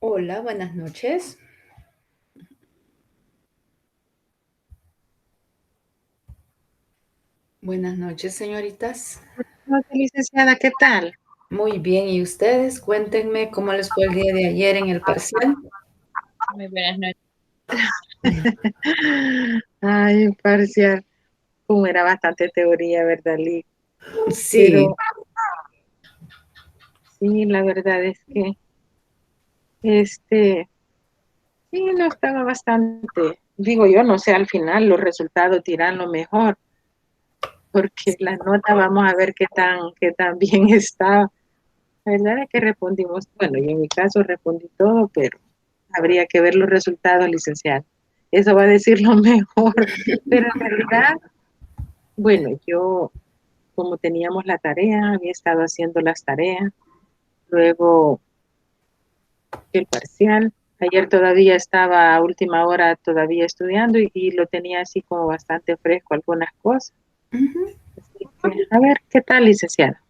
Hola, buenas noches. Buenas noches, señoritas. Hola, licenciada, ¿qué tal? Muy bien, ¿y ustedes? Cuéntenme cómo les fue el día de ayer en el parcial. Muy buenas noches. Ay, parcial, como era bastante teoría, ¿verdad, Lee? Sí, Pero sí, la verdad es que este, sí, no estaba bastante, digo yo, no sé, al final los resultados dirán lo mejor, porque la nota vamos a ver qué tan bien está. La verdad es que respondimos, bueno, yo en mi caso respondí todo, pero habría que ver los resultados, licenciada. Eso va a decir lo mejor, pero en realidad, bueno, yo como teníamos la tarea, había estado haciendo las tareas, luego el parcial. Ayer todavía estaba a última hora todavía estudiando y lo tenía así como bastante fresco algunas cosas. ujú. Así que, a ver, ¿qué tal, licenciada?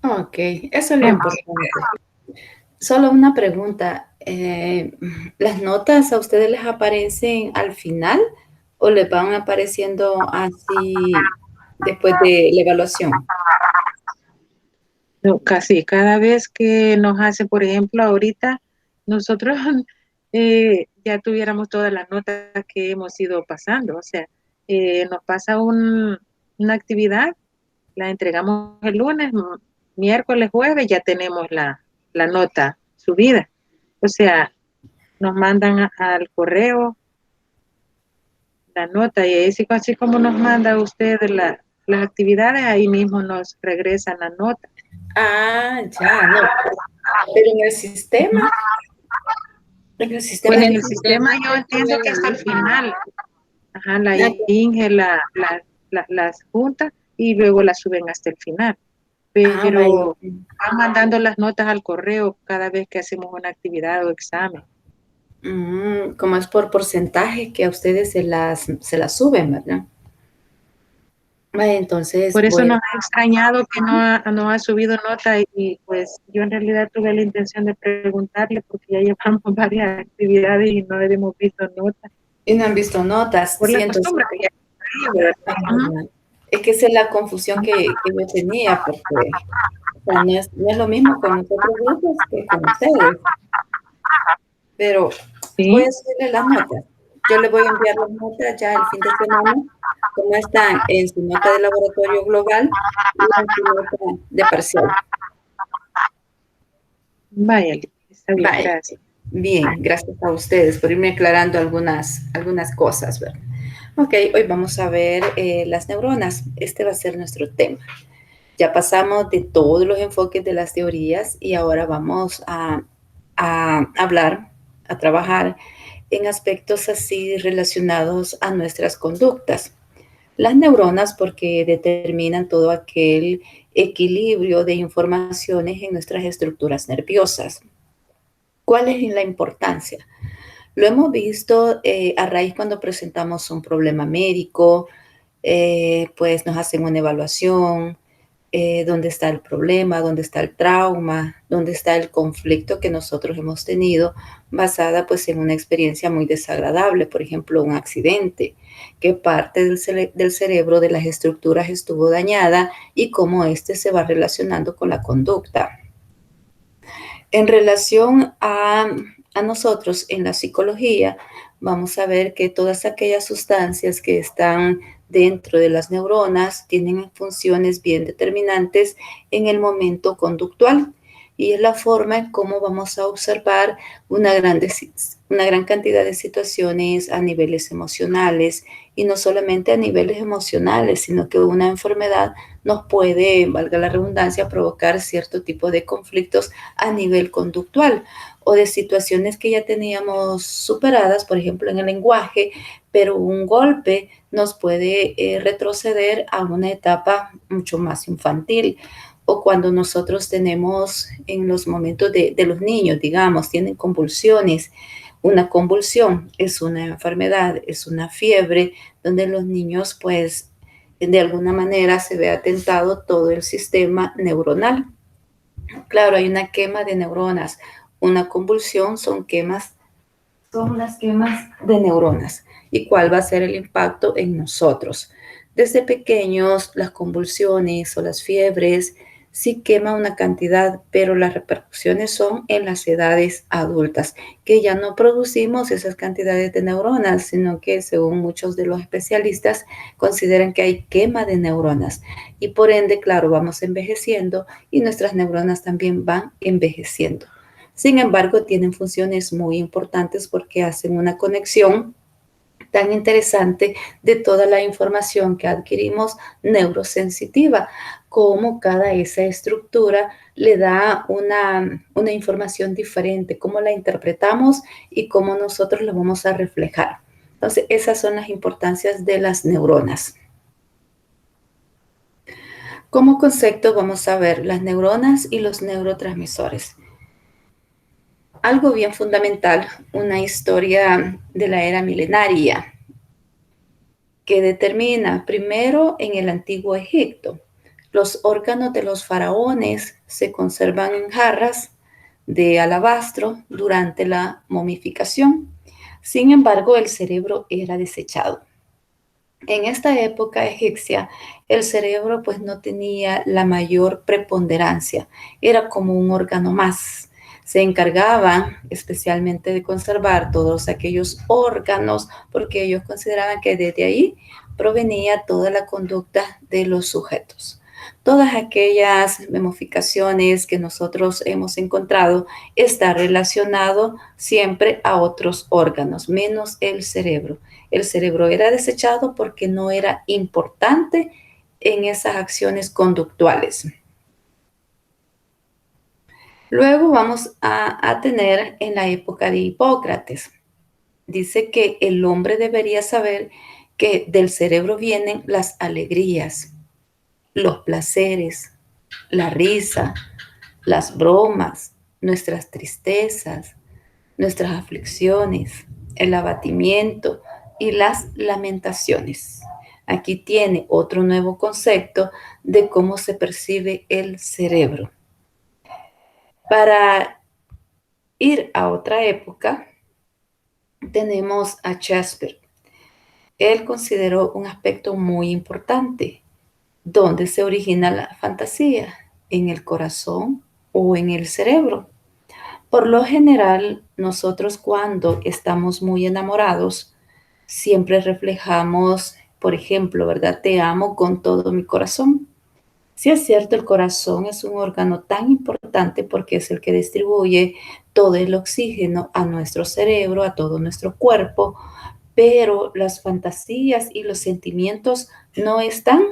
Ok, eso es lo Vemos. importante. Solo una pregunta. ¿Las notas a ustedes les aparecen al final o les van apareciendo así después de la evaluación? No, casi cada vez que nos hace, por ejemplo, ahorita, nosotros ya tuviéramos todas las notas que hemos ido pasando, o sea, nos pasa una actividad, la entregamos el lunes, miércoles, jueves, ya tenemos la nota subida. O sea, nos mandan al correo la nota y así como nos manda usted las actividades, ahí mismo nos regresan la nota. Ah, ya, no. Pero en el Pues sistema es en el diferente. sistema yo entiendo que hasta el final, ajá, la Inge las junta y luego las suben hasta el final. Ah, vaya. Pero van mandando las notas al correo cada vez que hacemos una actividad o examen. Como es por porcentaje que a ustedes se las suben, ¿verdad? Vaya, entonces, Por eso bueno, nos ha extrañado que no ha subido nota y pues yo en realidad tuve la intención de preguntarle porque ya llevamos varias actividades y no hemos visto nota. y no han visto notas, Por sí, la entonces, costumbre que ya hay, ¿verdad? Ujú. ajá. Es que esa es la confusión que yo tenía, porque o sea, no es lo mismo con los otros grupos que con ustedes, pero voy Sí, a subirle las notas. Yo le voy a enviar las notas ya el fin de semana, como están en su nota de laboratorio global y en su nota de parcial. vaya, está bien, Vaya, gracias. bien, gracias a ustedes por irme aclarando algunas cosas, ¿verdad? Ok, hoy vamos a ver las neuronas. Este va a ser nuestro tema. Ya pasamos de todos los enfoques de las teorías y ahora vamos a hablar, a trabajar en aspectos así relacionados a nuestras conductas. Las neuronas porque determinan todo aquel equilibrio de informaciones en nuestras estructuras nerviosas. ¿Cuál es la importancia? Lo hemos visto a raíz cuando presentamos un problema médico, pues nos hacen una evaluación, dónde está el problema, dónde está el trauma, dónde está el conflicto que nosotros hemos tenido basada pues en una experiencia muy desagradable, por ejemplo, un accidente, que parte del cerebro de las estructuras estuvo dañada y cómo este se va relacionando con la conducta. En relación a nosotros en la psicología, vamos a ver que todas aquellas sustancias que están dentro de las neuronas tienen funciones bien determinantes en el momento conductual y es la forma en cómo vamos a observar una gran cantidad de situaciones a niveles emocionales y no solamente a niveles emocionales, sino que una enfermedad nos puede, valga la redundancia, provocar cierto tipo de conflictos a nivel conductual o de situaciones que ya teníamos superadas, por ejemplo, en el lenguaje, pero un golpe nos puede retroceder a una etapa mucho más infantil o cuando nosotros tenemos en los momentos de los niños, digamos, tienen convulsiones. Una convulsión es una enfermedad, es una fiebre donde los niños pues de alguna manera se ve atentado todo el sistema neuronal. Claro, hay una quema de neuronas, una convulsión son las quemas de neuronas. ¿Y cuál va a ser el impacto en nosotros? Desde pequeños, las convulsiones o las fiebres sí queman una cantidad, pero las repercusiones son en las edades adultas, que ya no producimos esas cantidades de neuronas, sino que según muchos de los especialistas consideran que hay quema de neuronas. Y por ende, claro, vamos envejeciendo y nuestras neuronas también van envejeciendo. Sin embargo, tienen funciones muy importantes porque hacen una conexión tan interesante de toda la información que adquirimos neurosensitiva, cómo cada esa estructura le da una información diferente, cómo la interpretamos y cómo nosotros lo vamos a reflejar. Entonces, esas son las importancias de las neuronas. Como concepto vamos a ver las neuronas y los neurotransmisores. Algo bien fundamental, una historia de la era milenaria que determina primero en el antiguo Egipto. Los órganos de los faraones se conservan en jarras de alabastro durante la momificación. Sin embargo, el cerebro era desechado. En esta época egipcia, el cerebro pues no tenía la mayor preponderancia, era como un órgano más. Se encargaban especialmente de conservar todos aquellos órganos porque ellos consideraban que desde ahí provenía toda la conducta de los sujetos. Todas aquellas momificaciones que nosotros hemos encontrado está relacionado siempre a otros órganos, menos el cerebro. El cerebro era desechado porque no era importante en esas acciones conductuales. Luego vamos a tener en la época de Hipócrates. Dice que el hombre debería saber que del cerebro vienen las alegrías, los placeres, la risa, las bromas, nuestras tristezas, nuestras aflicciones, el abatimiento y las lamentaciones. Aquí tiene otro nuevo concepto de cómo se percibe el cerebro. Para ir a otra época, tenemos a Shakespeare. Él consideró un aspecto muy importante. ¿Dónde se origina la fantasía? ¿En el corazón o en el cerebro? Por lo general, nosotros cuando estamos muy enamorados, siempre reflejamos, por ejemplo, ¿verdad? Te amo con todo mi corazón. Sí es cierto, el corazón es un órgano tan importante porque es el que distribuye todo el oxígeno a nuestro cerebro, a todo nuestro cuerpo, pero las fantasías y los sentimientos no están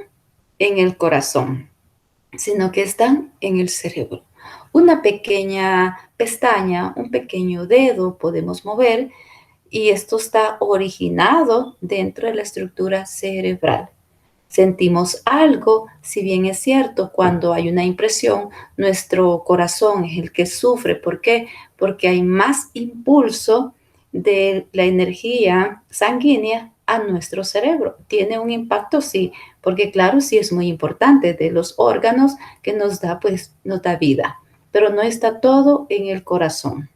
en el corazón, sino que están en el cerebro. Una pequeña pestaña, un pequeño dedo podemos mover y esto está originado dentro de la estructura cerebral. Sentimos algo, si bien es cierto, cuando hay una impresión, nuestro corazón es el que sufre. ¿Por qué? Porque hay más impulso de la energía sanguínea a nuestro cerebro. Tiene un impacto, sí, porque claro, sí es muy importante de los órganos que nos da, pues, nos da vida, pero no está todo en el corazón.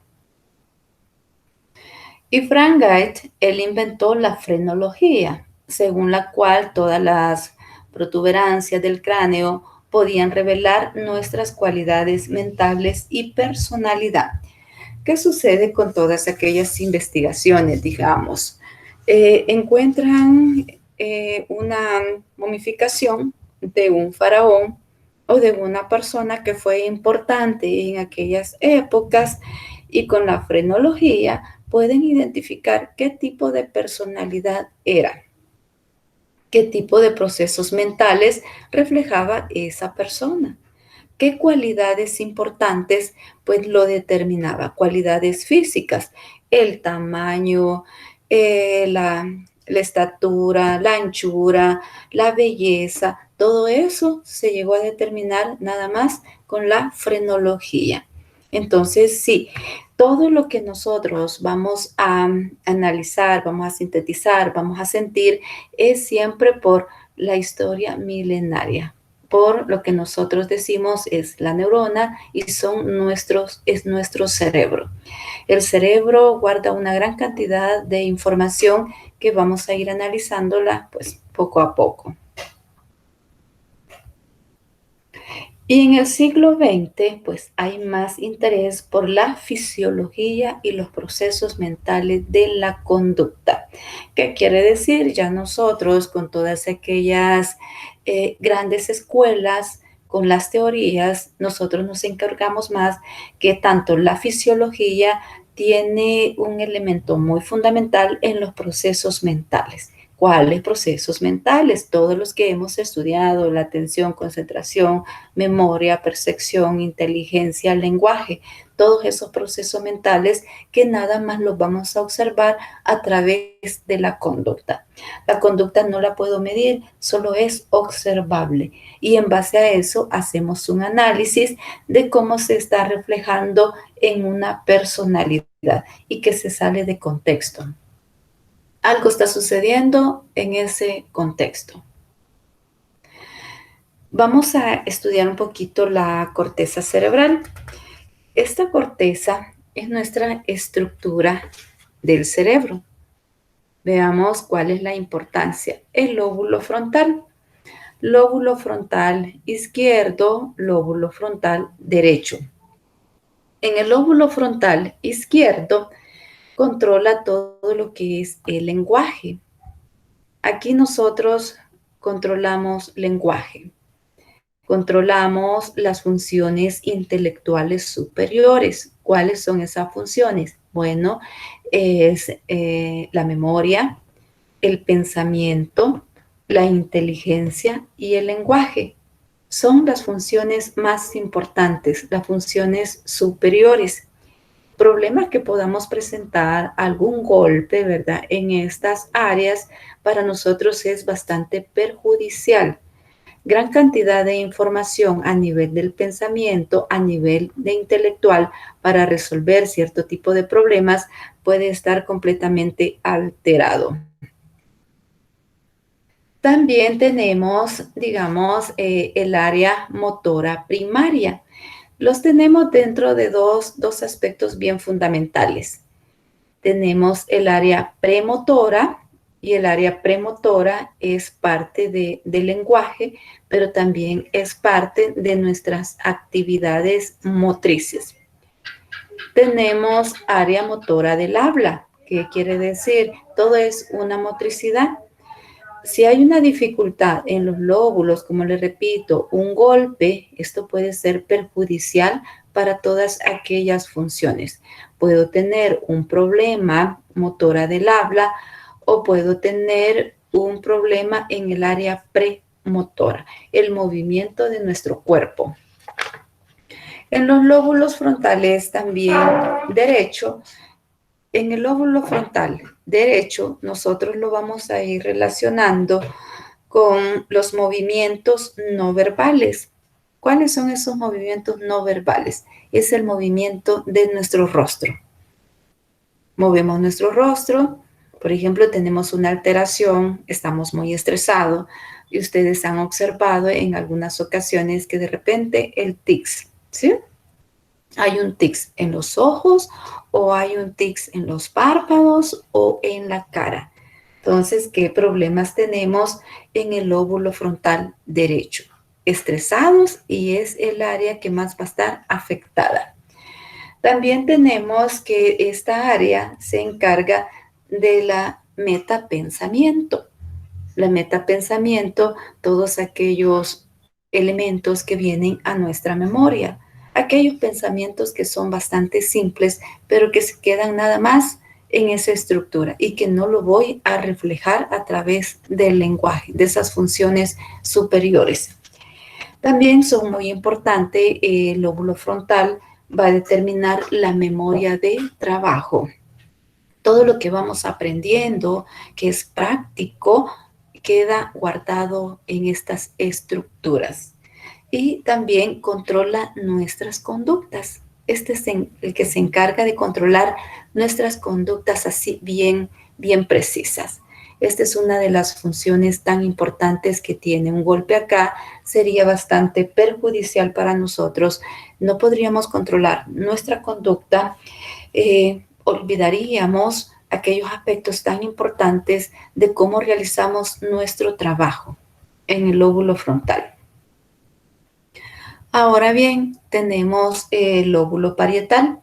Y Frank Gait, él inventó la frenología, según la cual todas las protuberancias del cráneo podían revelar nuestras cualidades mentales y personalidad. ¿Qué sucede con todas aquellas investigaciones, digamos? Encuentran una momificación de un faraón o de una persona que fue importante en aquellas épocas y con la frenología pueden identificar qué tipo de personalidad era, qué tipo de procesos mentales reflejaba esa persona, qué cualidades importantes pues lo determinaba, cualidades físicas, el tamaño, la estatura, la anchura, la belleza, todo eso se llegó a determinar nada más con la frenología. Entonces, sí, todo lo que nosotros vamos a analizar, vamos a sintetizar, vamos a sentir, es siempre por la historia milenaria. por lo que nosotros decimos es la neurona y es nuestro cerebro. El cerebro guarda una gran cantidad de información que vamos a ir analizándola pues poco a poco. Y en el siglo XX, pues hay más interés por la fisiología y los procesos mentales de la conducta. ¿Qué quiere decir? Ya nosotros, con todas aquellas grandes escuelas, con las teorías, nosotros nos encargamos más que tanto la fisiología tiene un elemento muy fundamental en los procesos mentales. ¿Cuáles procesos mentales? Todos los que hemos estudiado, la atención, concentración, memoria, percepción, inteligencia, lenguaje, todos esos procesos mentales que nada más los vamos a observar a través de la conducta. La conducta no la puedo medir, solo es observable y en base a eso hacemos un análisis de cómo se está reflejando en una personalidad y que se sale de contexto. Algo está sucediendo en ese contexto. Vamos a estudiar un poquito la corteza cerebral. Esta corteza es nuestra estructura del cerebro. Veamos cuál es la importancia. El lóbulo frontal izquierdo, lóbulo frontal derecho. En el lóbulo frontal izquierdo controla todo lo que es el lenguaje. Aquí nosotros controlamos lenguaje. Controlamos las funciones intelectuales superiores. ¿Cuáles son esas funciones? Bueno, es la memoria, el pensamiento, la inteligencia y el lenguaje. Son las funciones más importantes, las funciones superiores. Problemas que podamos presentar, algún golpe, ¿verdad? En estas áreas para nosotros es bastante perjudicial. Gran cantidad de información a nivel del pensamiento, a nivel de intelectual, para resolver cierto tipo de problemas puede estar completamente alterado. También tenemos, digamos, el área motora primaria. Los tenemos dentro de dos aspectos bien fundamentales. Tenemos el área premotora, y el área premotora es parte del lenguaje, pero también es parte de nuestras actividades motrices. Tenemos área motora del habla, que quiere decir, todo es una motricidad. Si hay una dificultad en los lóbulos, como les repito, un golpe, esto puede ser perjudicial para todas aquellas funciones. Puedo tener un problema motora del habla o puedo tener un problema en el área premotora, el movimiento de nuestro cuerpo. En los lóbulos frontales también derecho, en el lóbulo frontal derecho, nosotros lo vamos a ir relacionando con los movimientos no verbales. ¿Cuáles son esos movimientos no verbales? Es el movimiento de nuestro rostro. Movemos nuestro rostro, por ejemplo, tenemos una alteración, estamos muy estresados y ustedes han observado en algunas ocasiones que de repente el tics, ¿sí? Hay un tics en los ojos o hay un tics en los párpados o en la cara. Entonces, ¿qué problemas tenemos en el lóbulo frontal derecho? Estresados y es el área que más va a estar afectada. También tenemos que esta área se encarga de la metapensamiento. La metapensamiento, todos aquellos elementos que vienen a nuestra memoria, aquellos pensamientos que son bastante simples, pero que se quedan nada más en esa estructura y que no lo voy a reflejar a través del lenguaje, de esas funciones superiores. También son muy importantes, el lóbulo frontal va a determinar la memoria de trabajo. Todo lo que vamos aprendiendo, que es práctico, queda guardado en estas estructuras. Y también controla nuestras conductas. Este es el que se encarga de controlar nuestras conductas así bien precisas. Esta es una de las funciones tan importantes que tiene. Un golpe acá sería bastante perjudicial para nosotros. No podríamos controlar nuestra conducta, olvidaríamos aquellos aspectos tan importantes de cómo realizamos nuestro trabajo en el lóbulo frontal. Ahora bien, tenemos el lóbulo parietal.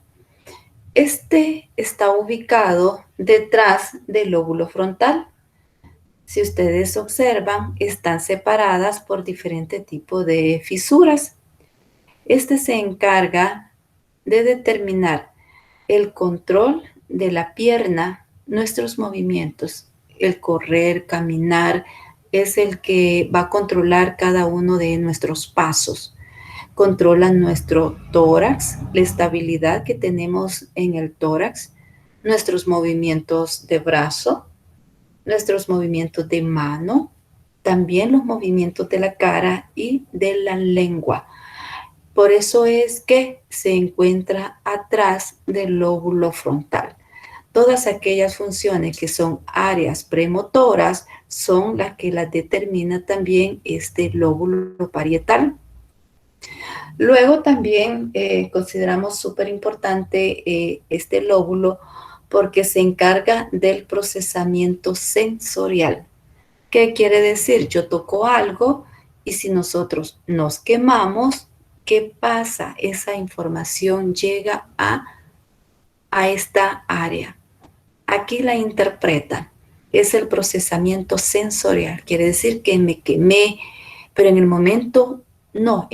Este está ubicado detrás del lóbulo frontal. Si ustedes observan, están separadas por diferentes tipos de fisuras. Este se encarga de determinar el control de la pierna, nuestros movimientos, el correr, caminar, es el que va a controlar cada uno de nuestros pasos. Controla nuestro tórax, la estabilidad que tenemos en el tórax, nuestros movimientos de brazo, nuestros movimientos de mano, también los movimientos de la cara y de la lengua. Por eso es que se encuentra atrás del lóbulo frontal. Todas aquellas funciones que son áreas premotoras son las que las determina también este lóbulo parietal. Luego también consideramos súper importante este lóbulo porque se encarga del procesamiento sensorial. ¿Qué quiere decir? Yo toco algo y si nosotros nos quemamos, ¿qué pasa? Esa información llega a esta área. Aquí la interpreta. Es el procesamiento sensorial. Quiere decir que me quemé, pero en el momento no,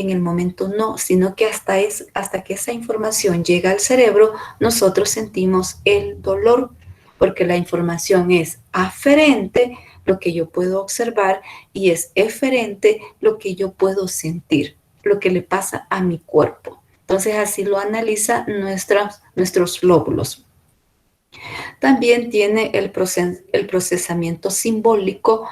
sino que hasta que esa información llega al cerebro, nosotros sentimos el dolor, porque la información es aferente, lo que yo puedo observar, y es eferente, lo que yo puedo sentir, lo que le pasa a mi cuerpo. Entonces así lo analiza nuestros lóbulos. También tiene el procesamiento simbólico,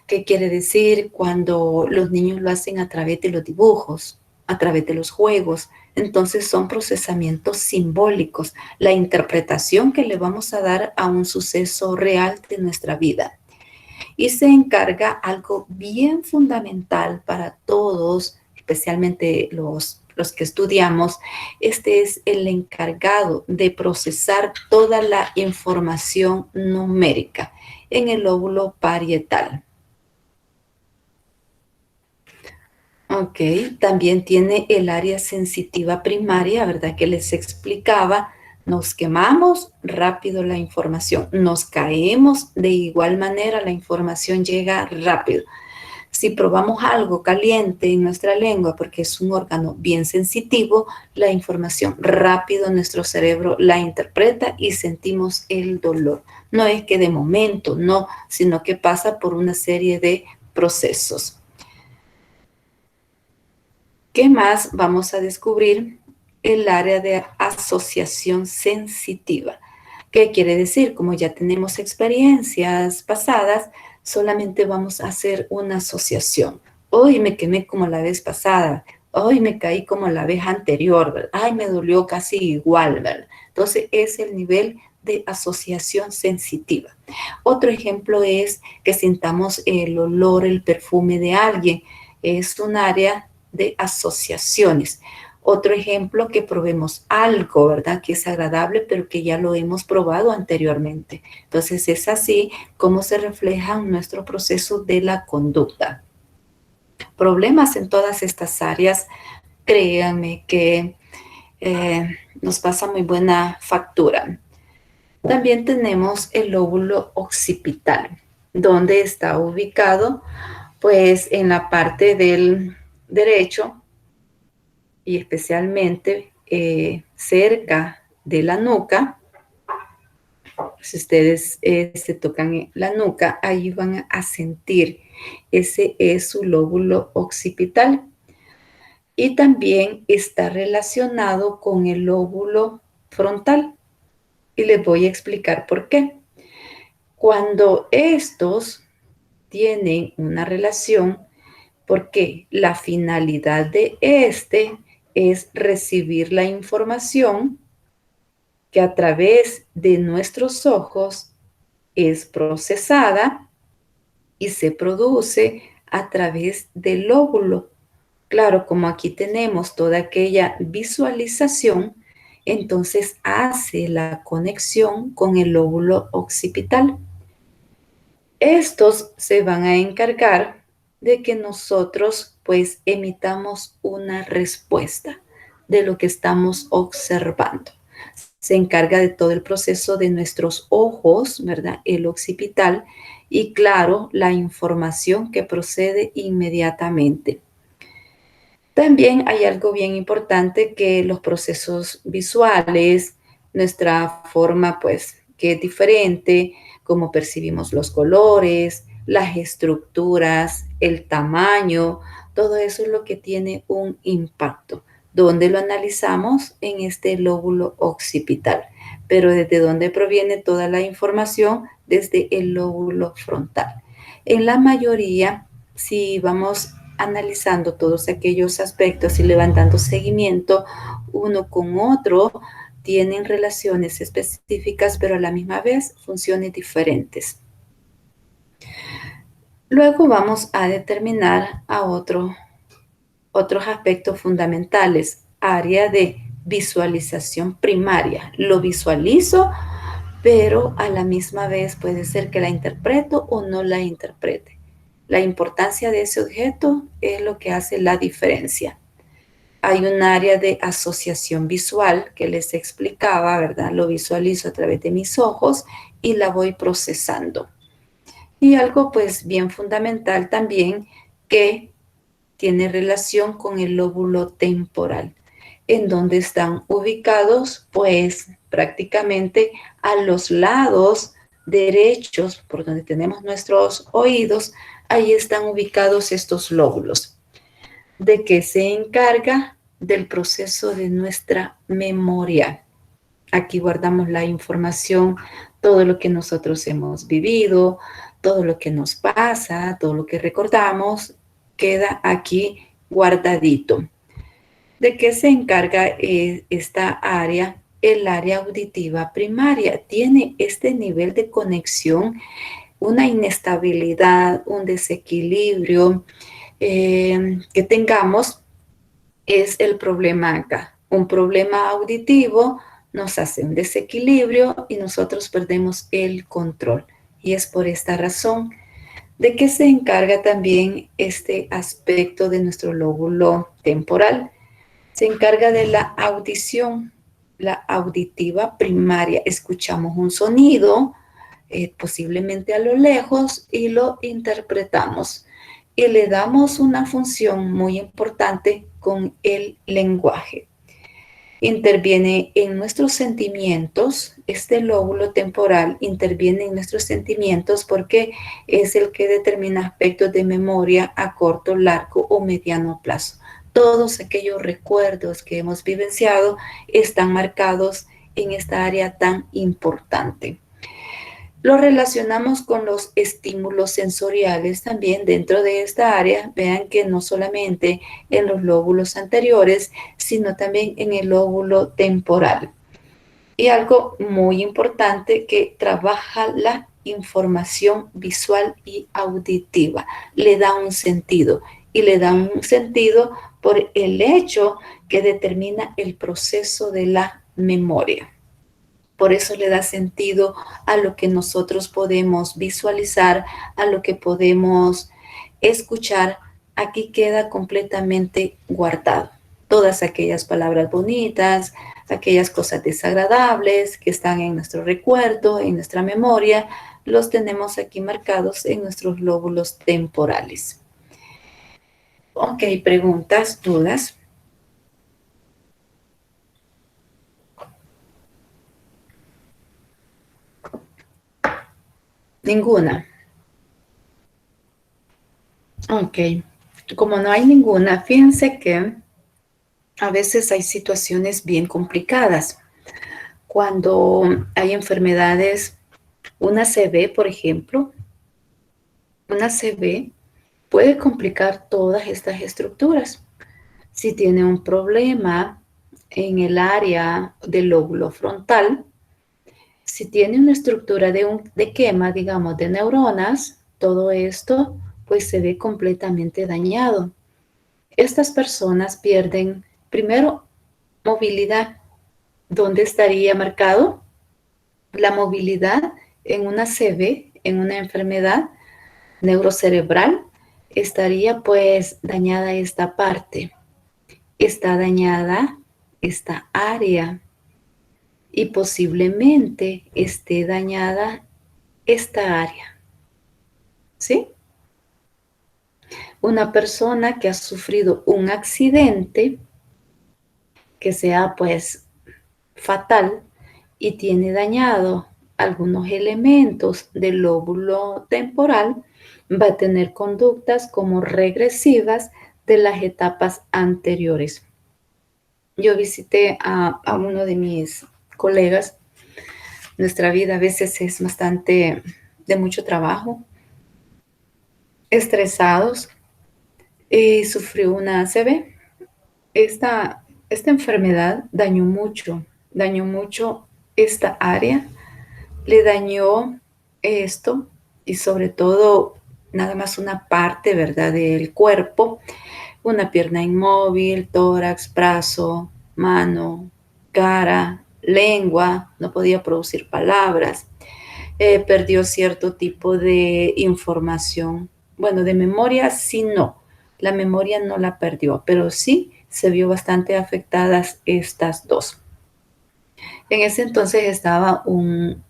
que quiere decir cuando los niños lo hacen a través de los dibujos, a través de los juegos. Entonces son procesamientos simbólicos, la interpretación que le vamos a dar a un suceso real de nuestra vida. Y se encarga algo bien fundamental para todos, especialmente los que estudiamos. Este es el encargado de procesar toda la información numérica en el lóbulo parietal. Ok, también tiene el área sensitiva primaria, ¿verdad? Que les explicaba. Nos quemamos, rápido la información. Nos caemos, de igual manera la información llega rápido. Si probamos algo caliente en nuestra lengua, porque es un órgano bien sensitivo, la información rápido nuestro cerebro la interpreta y sentimos el dolor. No es que de momento, no, sino que pasa por una serie de procesos. ¿Qué más vamos a descubrir? El área de asociación sensitiva. ¿Qué quiere decir? Como ya tenemos experiencias pasadas, solamente vamos a hacer una asociación. Hoy me quemé como la vez pasada. Hoy me caí como la vez anterior, ¿verdad? Ay, me dolió casi igual, ¿verdad? Entonces, es el nivel de asociación sensitiva. Otro ejemplo es que sintamos el olor, el perfume de alguien. Es un área de asociaciones. Otro ejemplo, que probemos algo, ¿verdad? Que es agradable, pero que ya lo hemos probado anteriormente. Entonces, es así como se refleja en nuestro proceso de la conducta. Problemas en todas estas áreas, créanme que nos pasa muy buena factura. También tenemos el lóbulo occipital, donde está ubicado, pues, en la parte del derecho y especialmente cerca de la nuca. Si ustedes se tocan la nuca, ahí van a sentir, ese es su lóbulo occipital. Y también está relacionado con el lóbulo frontal. Y les voy a explicar por qué. Cuando estos tienen una relación, porque la finalidad de este es recibir la información que a través de nuestros ojos es procesada y se produce a través del lóbulo. Claro, como aquí tenemos toda aquella visualización, entonces hace la conexión con el lóbulo occipital. Estos se van a encargar de que nosotros pues emitamos una respuesta de lo que estamos observando. Se encarga de todo el proceso de nuestros ojos, ¿verdad? El occipital y claro, la información que procede inmediatamente. También hay algo bien importante que los procesos visuales, nuestra forma pues que es diferente, cómo percibimos los colores, las estructuras, el tamaño, todo eso es lo que tiene un impacto. ¿Dónde lo analizamos? En este lóbulo occipital. Pero ¿desde dónde proviene toda la información? Desde el lóbulo frontal. En la mayoría, si vamos analizando todos aquellos aspectos y le van dando seguimiento uno con otro, tienen relaciones específicas, pero a la misma vez funciones diferentes. Luego vamos a determinar a otros aspectos fundamentales. Área de visualización primaria. Lo visualizo, pero a la misma vez puede ser que la interpreto o no la interprete. La importancia de ese objeto es lo que hace la diferencia. Hay un área de asociación visual que les explicaba, ¿verdad? Lo visualizo a través de mis ojos y la voy procesando. Y algo pues bien fundamental también que tiene relación con el lóbulo temporal, en donde están ubicados pues prácticamente a los lados derechos por donde tenemos nuestros oídos, ahí están ubicados estos lóbulos. ¿De qué se encarga? Del proceso de nuestra memoria. Aquí guardamos la información, todo lo que nosotros hemos vivido, todo lo que nos pasa, todo lo que recordamos, queda aquí guardadito. ¿De qué se encarga esta área? El área auditiva primaria. Tiene este nivel de conexión, una inestabilidad, un desequilibrio que tengamos es el problema acá. Un problema auditivo nos hace un desequilibrio y nosotros perdemos el control. Y es por esta razón de que se encarga también este aspecto de nuestro lóbulo temporal. Se encarga de la audición, la auditiva primaria. Escuchamos un sonido, posiblemente a lo lejos, y lo interpretamos. Y le damos una función muy importante con el lenguaje. Interviene en nuestros sentimientos, este lóbulo temporal interviene en nuestros sentimientos porque es el que determina aspectos de memoria a corto, largo o mediano plazo. Todos aquellos recuerdos que hemos vivenciado están marcados en esta área tan importante. Lo relacionamos con los estímulos sensoriales también dentro de esta área. Vean que no solamente en los lóbulos anteriores, sino también en el lóbulo temporal. Y algo muy importante que trabaja la información visual y auditiva. Le da un sentido y le da un sentido por el hecho que determina el proceso de la memoria. Por eso le da sentido a lo que nosotros podemos visualizar, a lo que podemos escuchar. Aquí queda completamente guardado. Todas aquellas palabras bonitas, aquellas cosas desagradables que están en nuestro recuerdo, en nuestra memoria, los tenemos aquí marcados en nuestros lóbulos temporales. Ok, preguntas, dudas. Ninguna. Ok, como no hay ninguna, fíjense que a veces hay situaciones bien complicadas. Cuando hay enfermedades, una CB, por ejemplo, una CB puede complicar todas estas estructuras. Si tiene un problema en el área del lóbulo frontal, si tiene una estructura de quema, digamos, de neuronas, todo esto pues se ve completamente dañado. Estas personas pierden primero movilidad. ¿Dónde estaría marcado? La movilidad en una CV, en una enfermedad neurocerebral, estaría pues dañada esta parte. Está dañada esta área y posiblemente esté dañada esta área. ¿Sí? Una persona que ha sufrido un accidente que sea pues fatal y tiene dañado algunos elementos del lóbulo temporal, va a tener conductas como regresivas de las etapas anteriores. Yo visité a uno de mis colegas. Nuestra vida a veces es bastante de mucho trabajo, estresados, y sufrió una ACV. Esta enfermedad dañó mucho esta área, le dañó esto y sobre todo nada más una parte, ¿verdad?, del cuerpo, una pierna inmóvil, tórax, brazo, mano, cara, lengua, no podía producir palabras, perdió cierto tipo de información. Bueno, de memoria sí no, la memoria no la perdió, pero sí se vio bastante afectadas estas dos. En ese entonces estaba un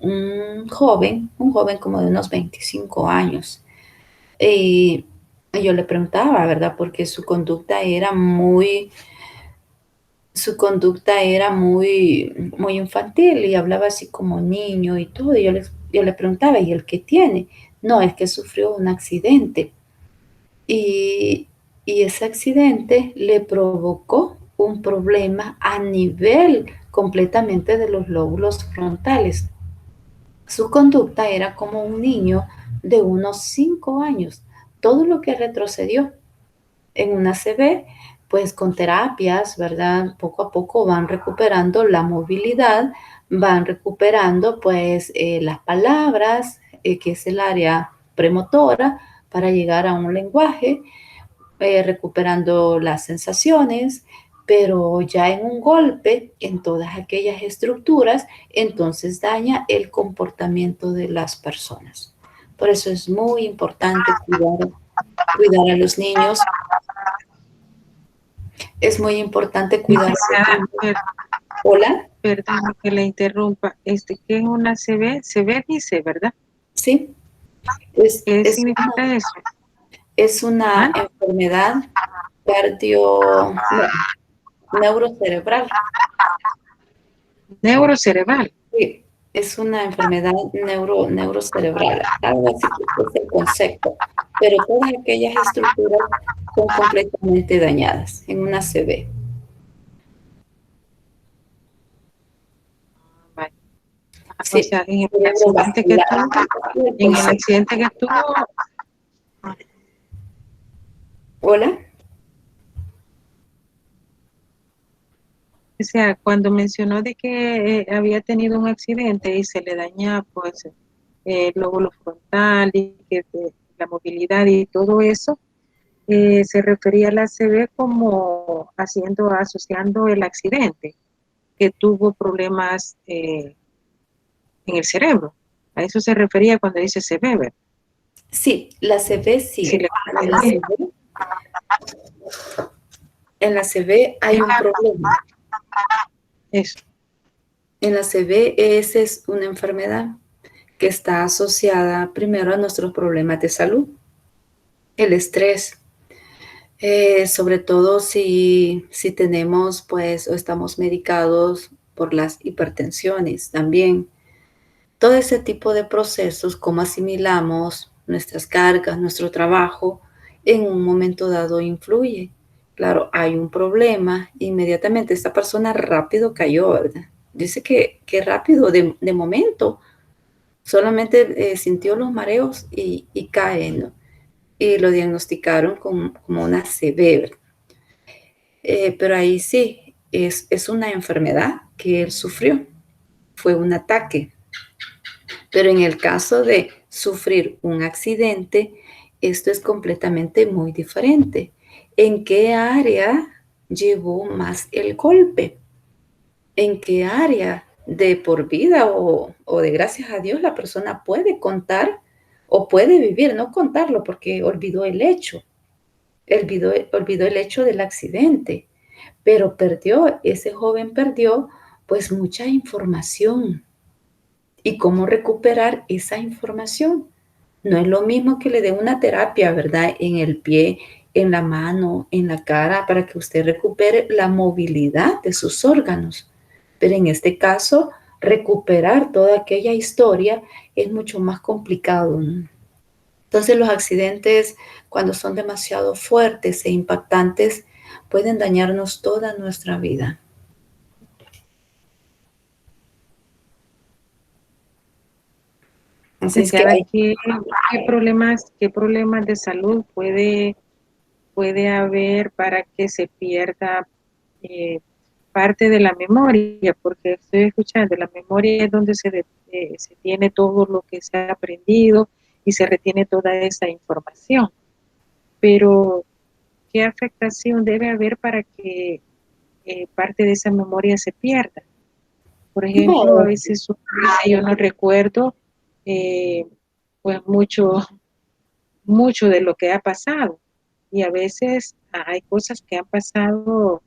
joven como de unos 25 años. Y yo le preguntaba, ¿verdad? Porque su conducta era muy infantil y hablaba así como niño y todo. Y yo le preguntaba, ¿y el qué tiene? No, es que sufrió un accidente. Y, y ese accidente le provocó un problema a nivel completamente de los lóbulos frontales. Su conducta era como un niño de unos 5 años. Todo lo que retrocedió en una CB, pues con terapias, ¿verdad? Poco a poco van recuperando la movilidad, van recuperando pues las palabras, que es el área premotora, para llegar a un lenguaje, recuperando las sensaciones, pero ya en un golpe en todas aquellas estructuras, entonces daña el comportamiento de las personas. Por eso es muy importante cuidar a los niños. Es muy importante cuidar a los niños. Hola, Perdón que le interrumpa. ¿Qué es una CB? CB dice, ¿verdad? sí, es, ¿Qué es una, significa eso? es una ¿Ah? enfermedad cardio, no, neurocerebral. Neurocerebral. Sí, es una enfermedad neurocerebral, algo así es el concepto, pero todas aquellas estructuras son completamente dañadas en una CB. Vale. O Sí, sea, cerebrovascular, así es el en el concepto. accidente que estuvo, Hola, o sea, cuando mencionó de que había tenido un accidente y se le daña, pues, el lóbulo frontal y que la movilidad y todo eso, se refería a la CB como asociando el accidente, que tuvo problemas en el cerebro. A eso se refería cuando dice CB, ¿verdad? sí, la CB Si sí. le En la CB, en la CB hay un problema. eso. En la CB esa es una enfermedad que está asociada primero a nuestros problemas de salud, el estrés, sobre todo si tenemos pues o estamos medicados por las hipertensiones también. Todo ese tipo de procesos, cómo asimilamos nuestras cargas, nuestro trabajo, en un momento dado influye. Claro, hay un problema, inmediatamente esta persona rápido cayó, ¿verdad? Dice que rápido, de momento, solamente sintió los mareos y cae, ¿no? Y lo diagnosticaron como una CB, pero ahí sí, es una enfermedad que él sufrió, fue un ataque. Pero en el caso de sufrir un accidente, esto es completamente muy diferente. ¿En qué área llevó más el golpe? ¿En qué área de por vida o de gracias a Dios la persona puede contar o puede vivir? No contarlo porque olvidó el hecho, olvidó el hecho del accidente, pero ese joven perdió pues mucha información. ¿Y cómo recuperar esa información? No es lo mismo que le dé una terapia, ¿verdad? En el pie, en la mano, en la cara, para que usted recupere la movilidad de sus órganos. Pero en este caso, recuperar toda aquella historia es mucho más complicado, ¿no? Entonces los accidentes, cuando son demasiado fuertes e impactantes, pueden dañarnos toda nuestra vida. Así es que Licenciada, hay. qué problemas de salud puede haber para que se pierda eh, parte de la memoria? Porque estoy escuchando, la memoria es donde se tiene todo lo que se ha aprendido y se retiene toda esa información. Pero, ¿qué afectación debe haber para que parte de esa memoria se pierda? Por ejemplo, a No, veces yo no recuerdo eh, pues mucho de lo que ha pasado, y a veces hay cosas que han pasado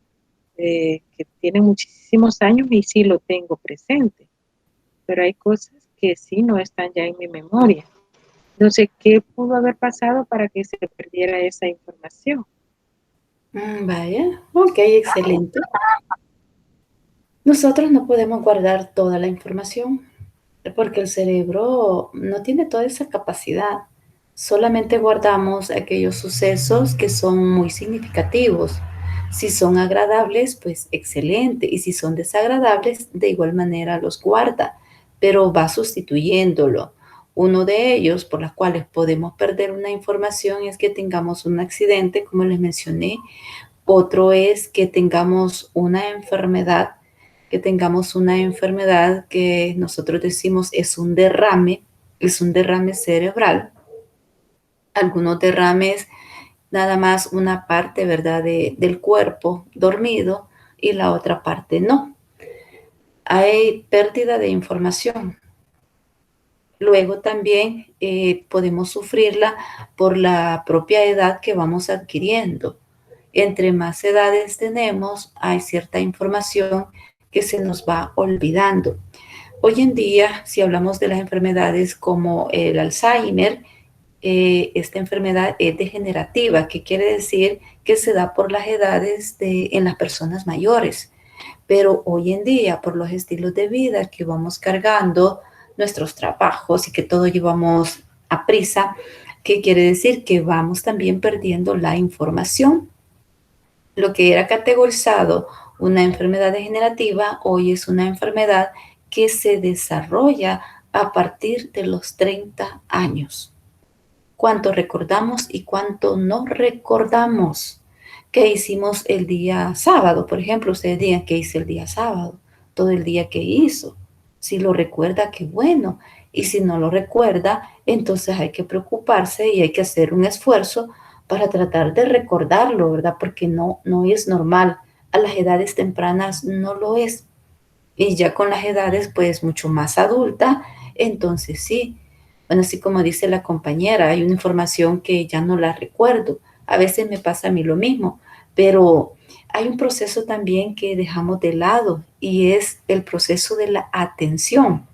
que tienen muchísimos años y sí lo tengo presente, pero hay cosas que sí no están ya en mi memoria. No sé qué pudo haber pasado para que se perdiera esa información. vaya, ok, excelente. Nosotros no podemos guardar toda la información porque el cerebro no tiene toda esa capacidad. Solamente guardamos aquellos sucesos que son muy significativos. Si son agradables, pues excelente. Y si son desagradables, de igual manera los guarda, pero va sustituyéndolo. Uno de ellos por los cuales podemos perder una información es que tengamos un accidente, como les mencioné. Otro es que tengamos una enfermedad que nosotros decimos es un derrame cerebral. Algunos derrames, nada más una parte, ¿verdad?, del cuerpo dormido y la otra parte no. Hay pérdida de información. Luego también podemos sufrirla por la propia edad que vamos adquiriendo. Entre más edades tenemos, hay cierta información que se nos va olvidando. Hoy en día, si hablamos de las enfermedades como el Alzheimer, esta enfermedad es degenerativa, que quiere decir que se da por las edades en las personas mayores. Pero hoy en día, por los estilos de vida que vamos cargando, nuestros trabajos y que todo llevamos a prisa, ¿qué quiere decir? Que vamos también perdiendo la información. Lo que era categorizado una enfermedad degenerativa, hoy es una enfermedad que se desarrolla a partir de los 30 años. ¿Cuánto recordamos y cuánto no recordamos? ¿Qué hicimos el día sábado? Por ejemplo, ustedes digan qué hice el día sábado, todo el día que hizo. Si lo recuerda, qué bueno. Y si no lo recuerda, entonces hay que preocuparse y hay que hacer un esfuerzo para tratar de recordarlo, ¿verdad? Porque no es normal. A las edades tempranas no lo es. Y ya con las edades, pues mucho más adulta, entonces sí. Bueno, así como dice la compañera, hay una información que ya no la recuerdo. A veces me pasa a mí lo mismo, pero hay un proceso también que dejamos de lado y es el proceso de la atención.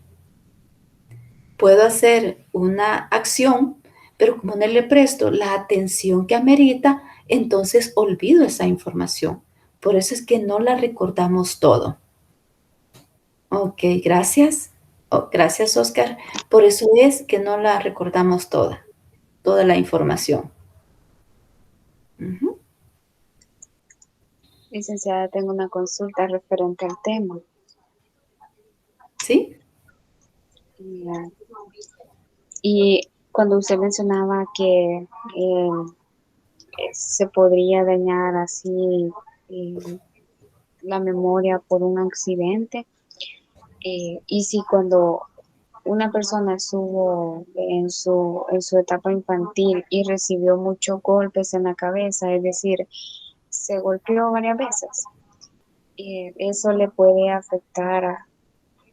Puedo hacer una acción, pero como no le presto la atención que amerita, entonces olvido esa información. Por eso es que no la recordamos todo. Ok, gracias. Oh, gracias, Oscar. Por eso es que no la recordamos toda la información. Ujú. Licenciada, tengo una consulta referente al tema. ¿Sí? Y, y cuando usted mencionaba que se podría dañar así eh, la memoria por un accidente, y si cuando una persona estuvo en su etapa infantil y recibió muchos golpes en la cabeza, es decir, se golpeó varias veces, eso le puede afectar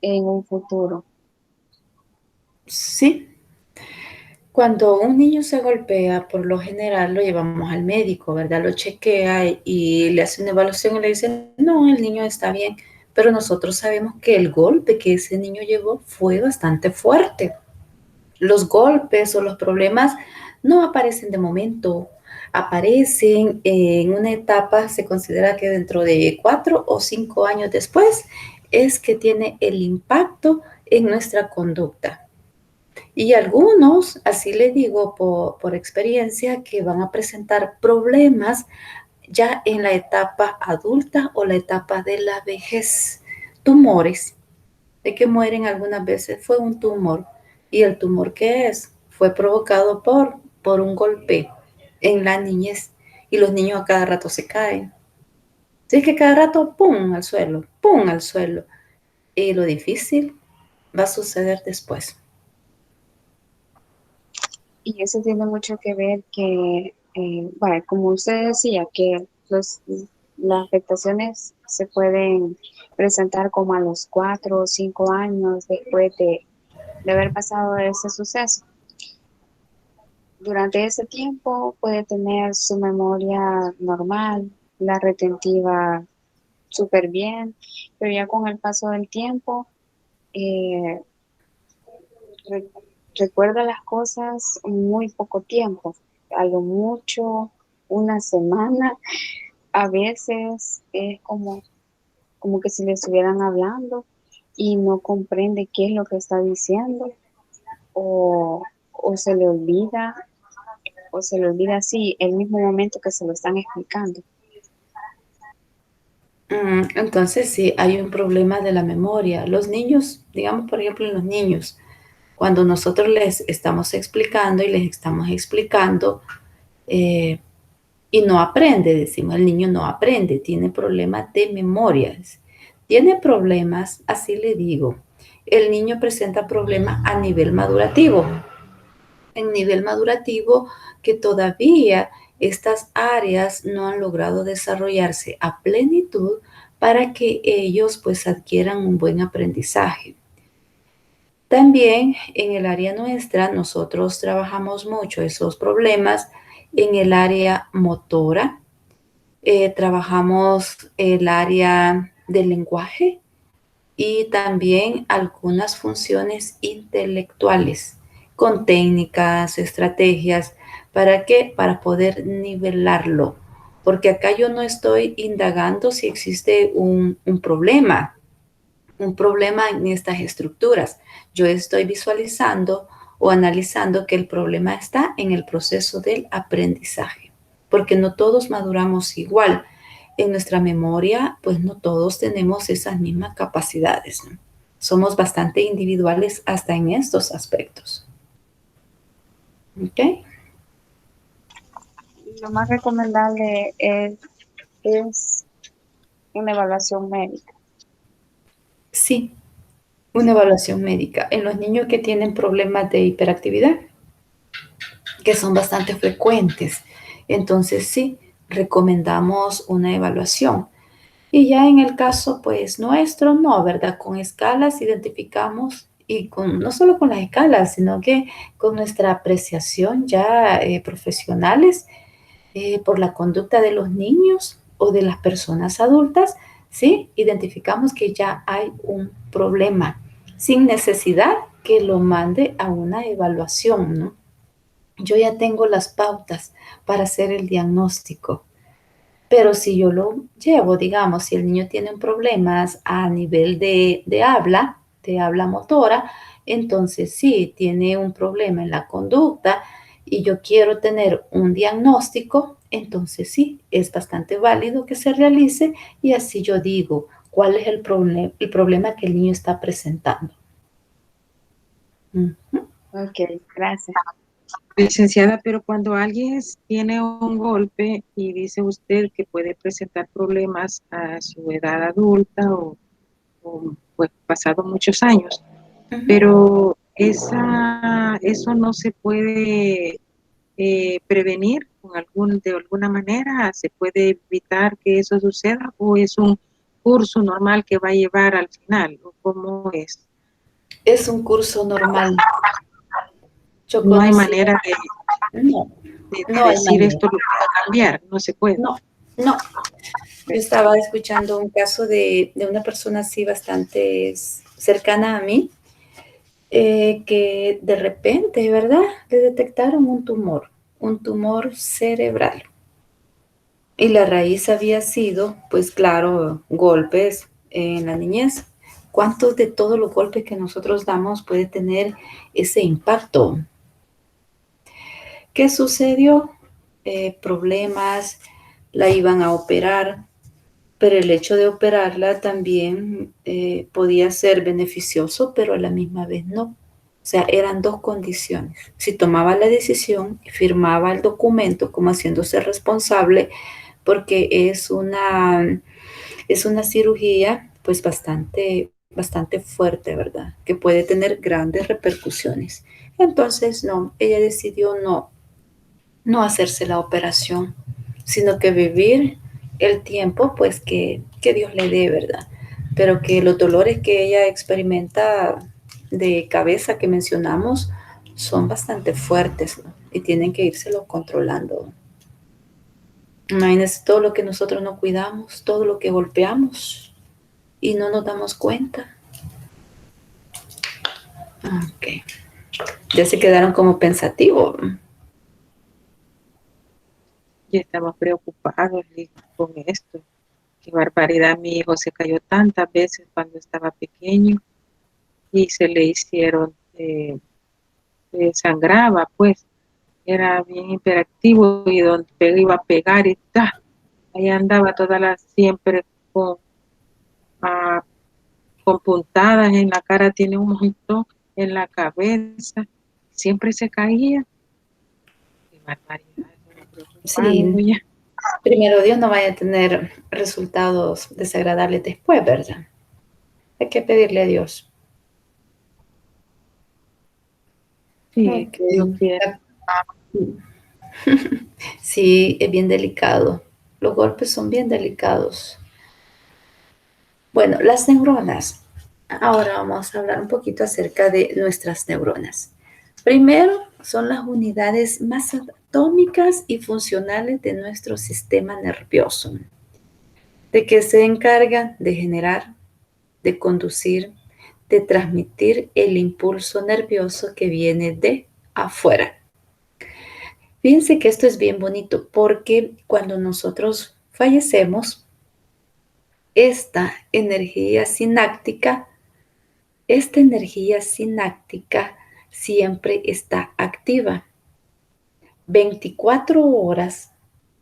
en un futuro. Sí, cuando un niño se golpea, por lo general lo llevamos al médico, ¿verdad? Lo chequea y le hace una evaluación y le dice, no, el niño está bien, pero nosotros sabemos que el golpe que ese niño llevó fue bastante fuerte. Los golpes o los problemas no aparecen de momento, aparecen en una etapa, se considera que dentro de 4 o 5 años después es que tiene el impacto en nuestra conducta. Y algunos, así le digo por experiencia, que van a presentar problemas ya en la etapa adulta o la etapa de la vejez. Tumores, de que mueren algunas veces, fue un tumor. ¿Y el tumor qué es? Fue provocado por un golpe en la niñez. Y los niños a cada rato se caen. Así es que cada rato, ¡pum!, al suelo, ¡pum!, al suelo. Y lo difícil va a suceder después. Y eso tiene mucho que ver que, bueno, como usted decía, que las afectaciones se pueden presentar como a los 4 o 5 años después de haber pasado ese suceso. Durante ese tiempo puede tener su memoria normal, la retentiva súper bien, pero ya con el paso del tiempo, eh, re- recuerda las cosas muy poco tiempo, a lo mucho una semana, a veces es como que si le estuvieran hablando y no comprende qué es lo que está diciendo o se le olvida o se le olvida así el mismo momento que se lo están explicando. Entonces sí, hay un problema de la memoria. Los niños, digamos por ejemplo en los niños, cuando nosotros les estamos explicando y les estamos explicando eh, y no aprende, decimos, el niño no aprende, tiene problemas de memorias, tiene problemas, así le digo, el niño presenta problemas a nivel madurativo, en nivel madurativo que todavía estas áreas no han logrado desarrollarse a plenitud para que ellos pues adquieran un buen aprendizaje. También en el área nuestra nosotros trabajamos mucho esos problemas en el área motora, trabajamos el área del lenguaje y también algunas funciones intelectuales con técnicas, estrategias, ¿para qué? Para poder nivelarlo. Porque acá yo no estoy indagando si existe un problema en estas estructuras. Yo estoy visualizando o analizando que el problema está en el proceso del aprendizaje, porque no todos maduramos igual. En nuestra memoria, pues no todos tenemos esas mismas capacidades, ¿no? Somos bastante individuales hasta en estos aspectos. ¿Ok? Lo más recomendable es una evaluación médica. Sí, una evaluación médica. En los niños que tienen problemas de hiperactividad, que son bastante frecuentes, entonces sí, recomendamos una evaluación. Y ya en el caso, pues nuestro, no, ¿verdad? Con escalas identificamos y con, no solo con las escalas, sino que con nuestra apreciación ya profesionales por la conducta de los niños o de las personas adultas, ¿sí? Identificamos que ya hay un problema sin necesidad que lo mande a una evaluación, ¿no? Yo ya tengo las pautas para hacer el diagnóstico. Pero si yo lo llevo, digamos, si el niño tiene problemas a nivel de habla motora, entonces sí, tiene un problema en la conducta y yo quiero tener un diagnóstico, entonces sí, es bastante válido que se realice y así yo digo cuál es el problema que el niño está presentando. Ujú. Ok, gracias. Licenciada, pero cuando alguien tiene un golpe y dice usted que puede presentar problemas a su edad adulta o pues pasado muchos años, Ujú. pero eso no se puede prevenir de alguna manera, se puede evitar que eso suceda, o es un curso normal que va a llevar al final, o cómo es. Es un curso normal. Yo No hay conocí, manera no, de no hay decir manera. esto lo puedo cambiar, no se puede. No, no. Yo estaba escuchando un caso de una persona así bastante cercana a mí, que de repente, ¿verdad? Le detectaron un tumor cerebral. Y la raíz había sido, pues claro, golpes en la niñez. ¿Cuántos de todos los golpes que nosotros damos puede tener ese impacto? ¿Qué sucedió? Problemas, la iban a operar, pero el hecho de operarla también podía ser beneficioso, pero a la misma vez no. O sea, eran dos condiciones. Si tomaba la decisión y firmaba el documento como haciéndose responsable, porque es una cirugía pues bastante fuerte, ¿verdad? Que puede tener grandes repercusiones. Entonces, no, ella decidió no hacerse la operación, sino que vivir el tiempo pues que Dios le dé, ¿verdad? Pero que los dolores que ella experimenta de cabeza que mencionamos son bastante fuertes, ¿no? Y tienen que írselo controlando. Imagínense todo lo que nosotros no cuidamos, todo lo que golpeamos y no nos damos cuenta. Ok. Ya se quedaron como pensativos. Y estamos preocupados con esto. Qué barbaridad, mi hijo se cayó tantas veces cuando estaba pequeño y se le hicieron, sangraba, pues, era bien hiperactivo y donde iba a pegar y ¡ta! Ahí andaba siempre con, ah, con puntadas en la cara, tiene un montón en la cabeza, siempre se caía. Qué barbaridad, estaba preocupado, Sí, ya. primero Dios no vaya a tener resultados desagradables después, ¿verdad? Hay que pedirle a Dios. Sí, Ok. que Dios quiera. Sí, es bien delicado. Los golpes son bien delicados. Bueno, las neuronas. Ahora vamos a hablar un poquito acerca de nuestras neuronas. Primero, son las unidades más atómicas y funcionales de nuestro sistema nervioso, de que se encargan de generar, de conducir, de transmitir el impulso nervioso que viene de afuera. Fíjense que esto es bien bonito porque cuando nosotros fallecemos, esta energía sináptica siempre está activa. 24 horas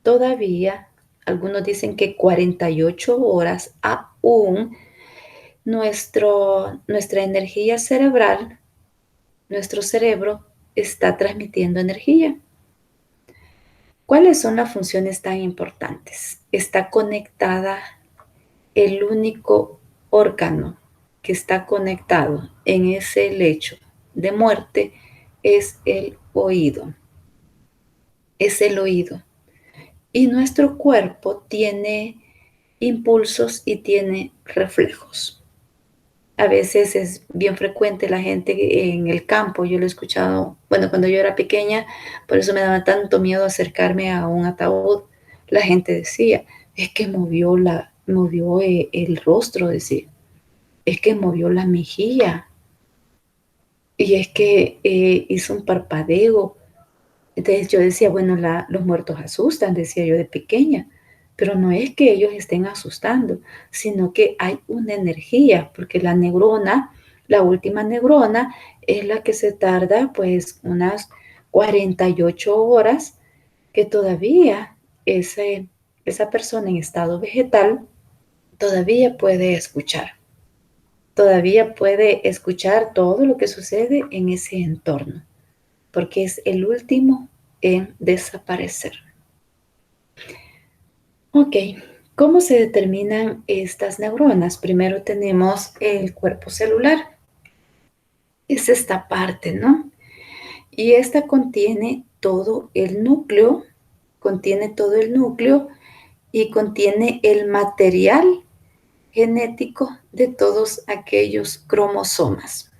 todavía, algunos dicen que 48 horas aún, nuestra energía cerebral, nuestro cerebro está transmitiendo energía. ¿Cuáles son las funciones tan importantes? Está conectada el único órgano que está conectado en ese lecho de muerte es el oído. Es el oído. Y nuestro cuerpo tiene impulsos y tiene reflejos. A veces es bien frecuente la gente en el campo, yo lo he escuchado, bueno, cuando yo era pequeña, por eso me daba tanto miedo acercarme a un ataúd. La gente decía, es que movió el rostro, decía, es que movió la mejilla, y es que hizo un parpadeo. Entonces yo decía, bueno, los muertos asustan, decía yo de pequeña, pero no es que ellos estén asustando, sino que hay una energía, porque la última neurona, es la que se tarda pues unas 48 horas que todavía esa persona en estado vegetal todavía puede escuchar todo lo que sucede en ese entorno, porque es el último en desaparecer. Ok, ¿cómo se determinan estas neuronas? Primero tenemos el cuerpo celular. es esta parte, ¿no? Y esta contiene todo el núcleo, y contiene el material genético de todos aquellos cromosomas.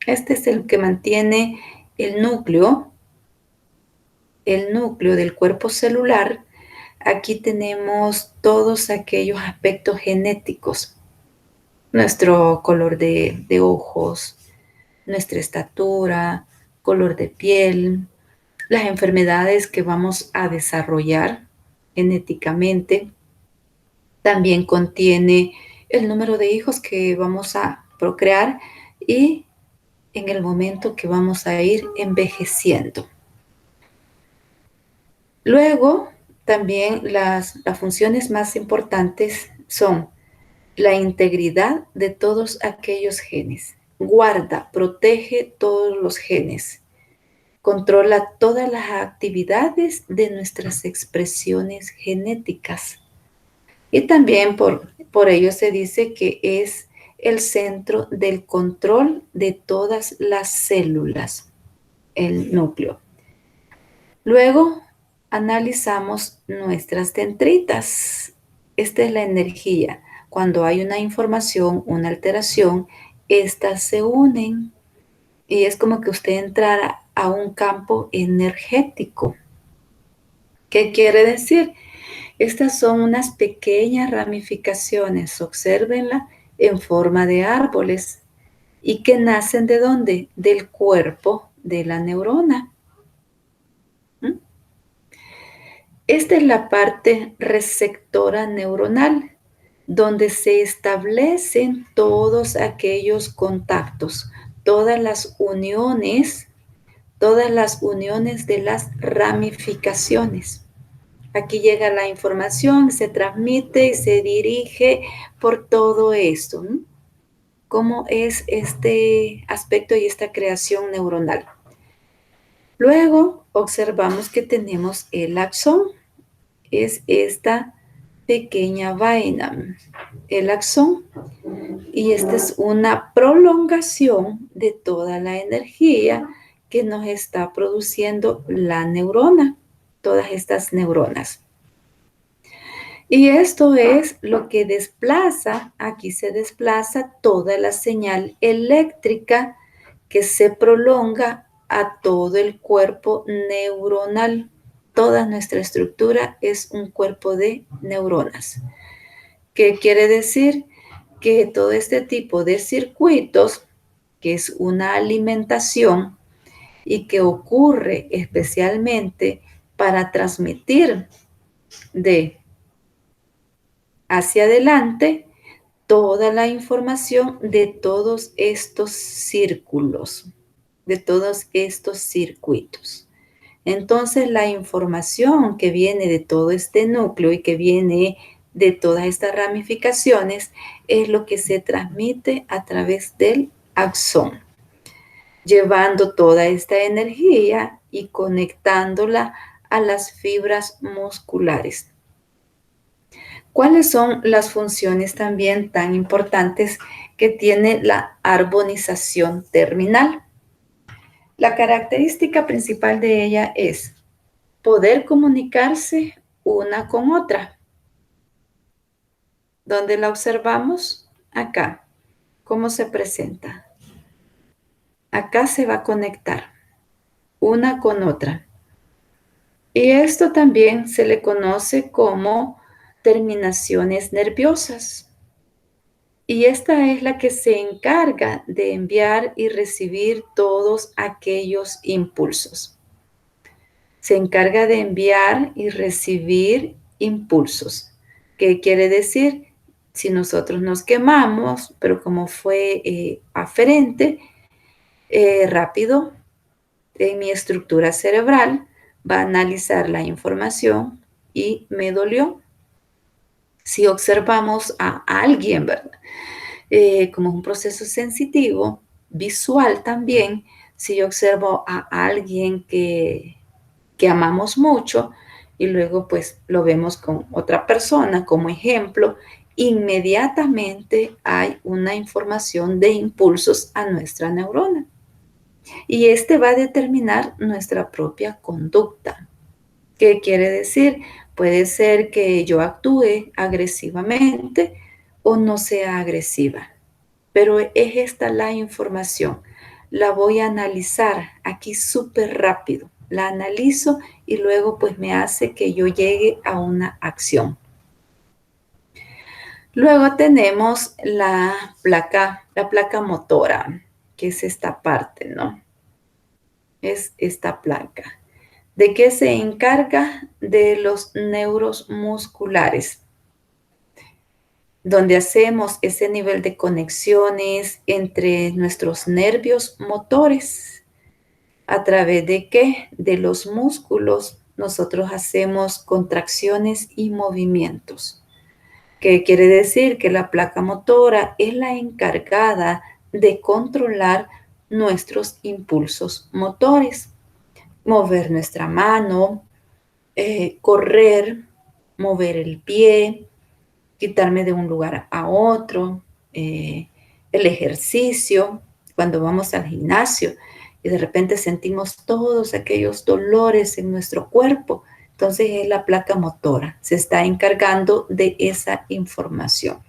Este es el que mantiene el núcleo del cuerpo celular. Aquí tenemos todos aquellos aspectos genéticos, nuestro color de ojos, nuestra estatura, color de piel, las enfermedades que vamos a desarrollar genéticamente. También contiene el número de hijos que vamos a procrear y en el momento que vamos a ir envejeciendo. Luego, también las funciones más importantes son la integridad de todos aquellos genes. Guarda, protege todos los genes. Controla todas las actividades de nuestras expresiones genéticas. Y también por ello se dice que es el centro del control de todas las células, el núcleo. Luego analizamos nuestras dendritas. Esta es la energía. Cuando hay una información, una alteración, estas se unen y es como que usted entrara a un campo energético. ¿Qué quiere decir? Estas son unas pequeñas ramificaciones, obsérvenla, en forma de árboles y que nacen ¿de dónde? Del cuerpo de la neurona. ¿Mm? Esta es la parte receptora neuronal, donde se establecen todos aquellos contactos, todas las uniones de las ramificaciones. Aquí llega la información, se transmite y se dirige por todo esto, ¿no? ¿Cómo es este aspecto y esta creación neuronal? Luego observamos que tenemos el axón, es esta pequeña vaina, el axón, y esta es una prolongación de toda la energía que nos está produciendo la neurona, todas estas neuronas. Y esto es lo que desplaza, aquí se desplaza toda la señal eléctrica que se prolonga a todo el cuerpo neuronal. Toda nuestra estructura es un cuerpo de neuronas. ¿Qué quiere decir? Que todo este tipo de circuitos, que es una alimentación y que ocurre especialmente para transmitir de hacia adelante toda la información de todos estos círculos, de todos estos circuitos. Entonces, la información que viene de todo este núcleo y que viene de todas estas ramificaciones es lo que se transmite a través del axón, llevando toda esta energía y conectándola a las fibras musculares. ¿Cuáles son las funciones también tan importantes que tiene la arbonización terminal? La característica principal de ella es poder comunicarse una con otra. ¿Dónde la observamos? Acá. ¿Cómo se presenta? Acá se va a conectar una con otra. Y esto también se le conoce como terminaciones nerviosas. Y esta es la que se encarga de enviar y recibir todos aquellos impulsos. Se encarga de enviar y recibir impulsos. ¿Qué quiere decir? Si nosotros nos quemamos, pero como fue aferente, rápido, en mi estructura cerebral va a analizar la información y me dolió. Si observamos a alguien, ¿verdad? Como es un proceso sensitivo, visual también, si yo observo a alguien que amamos mucho y luego pues lo vemos con otra persona como ejemplo, inmediatamente hay una información de impulsos a nuestra neurona. Y este va a determinar nuestra propia conducta. ¿Qué quiere decir? Puede ser que yo actúe agresivamente o no sea agresiva, pero es esta la información. La voy a analizar aquí súper rápido. La analizo y luego pues me hace que yo llegue a una acción. Luego tenemos la placa motora, que es esta parte, ¿no? Es esta placa. ¿De qué se encarga? De los neuros musculares, donde hacemos ese nivel de conexiones entre nuestros nervios motores. ¿A través de qué? De los músculos. Nosotros hacemos contracciones y movimientos. ¿Qué quiere decir? Que la placa motora es la encargada de controlar nuestros impulsos motores. Mover nuestra mano, correr, mover el pie, quitarme de un lugar a otro, el ejercicio, cuando vamos al gimnasio y de repente sentimos todos aquellos dolores en nuestro cuerpo, entonces es la placa motora, se está encargando de esa información.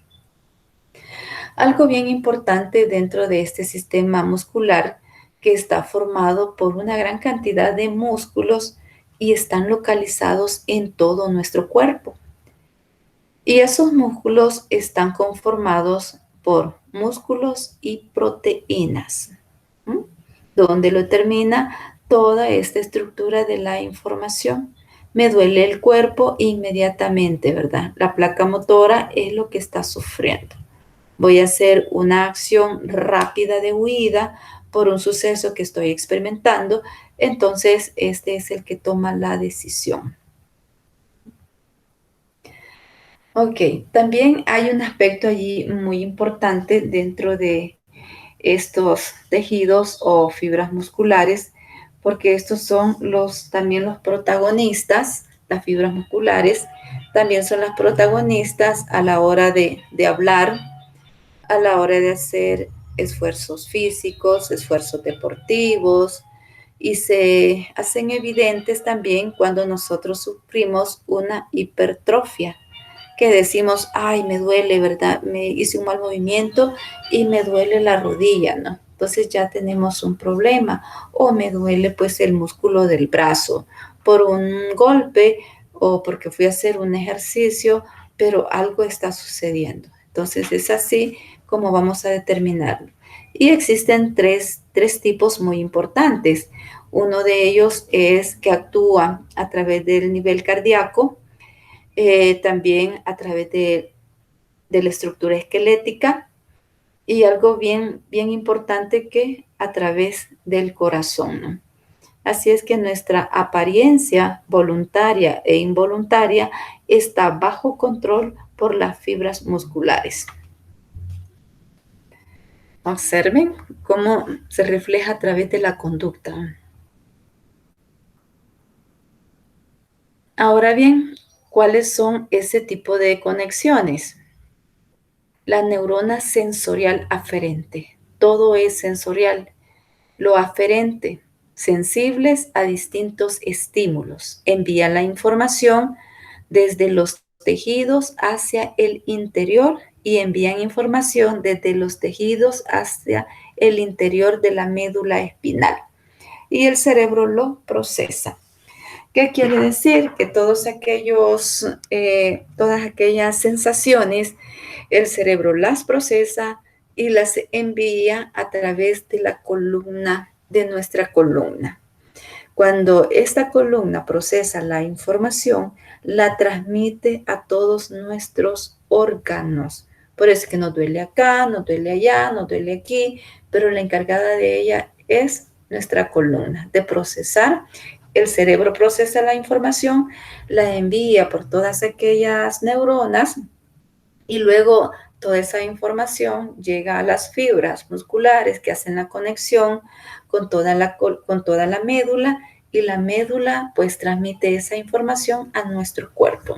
Algo bien importante dentro de este sistema muscular que está formado por una gran cantidad de músculos y están localizados en todo nuestro cuerpo. Y esos músculos están conformados por músculos y proteínas, ¿m? Donde lo termina toda esta estructura de la información. Me duele el cuerpo inmediatamente, ¿verdad? La placa motora es lo que está sufriendo. Voy a hacer una acción rápida de huida por un suceso que estoy experimentando, entonces este es el que toma la decisión. Ok, también hay un aspecto allí muy importante dentro de estos tejidos o fibras musculares, porque estos son también los protagonistas, las fibras musculares, también son las protagonistas a la hora de hablar, a la hora de hacer esfuerzos físicos, esfuerzos deportivos, y se hacen evidentes también cuando nosotros sufrimos una hipertrofia, que decimos, ay, me duele, ¿verdad? Me hice un mal movimiento y me duele la rodilla, ¿no? Entonces ya tenemos un problema. O me duele pues el músculo del brazo por un golpe o porque fui a hacer un ejercicio, pero algo está sucediendo. Entonces es así como vamos a determinarlo. Y existen tres tipos muy importantes. Uno de ellos es que actúa a través del nivel cardíaco, también a través de la estructura esquelética y algo bien importante que a través del corazón, ¿no? Así es que nuestra apariencia voluntaria e involuntaria está bajo control por las fibras musculares. Observen cómo se refleja a través de la conducta. Ahora bien, ¿cuáles son ese tipo de conexiones? La neurona sensorial aferente. Todo es sensorial. Lo aferente, sensibles a distintos estímulos, envían la información desde los tejidos hacia el interior y envían información desde los tejidos hacia el interior de la médula espinal. Y el cerebro lo procesa. ¿Qué quiere decir? Que todas aquellas sensaciones, el cerebro las procesa y las envía a través de la columna, de nuestra columna. Cuando esta columna procesa la información, la transmite a todos nuestros órganos. Por eso es que nos duele acá, nos duele allá, nos duele aquí, pero la encargada de ella es nuestra columna, de procesar. El cerebro procesa la información, la envía por todas aquellas neuronas y luego toda esa información llega a las fibras musculares que hacen la conexión con toda la médula y la médula pues transmite esa información a nuestro cuerpo.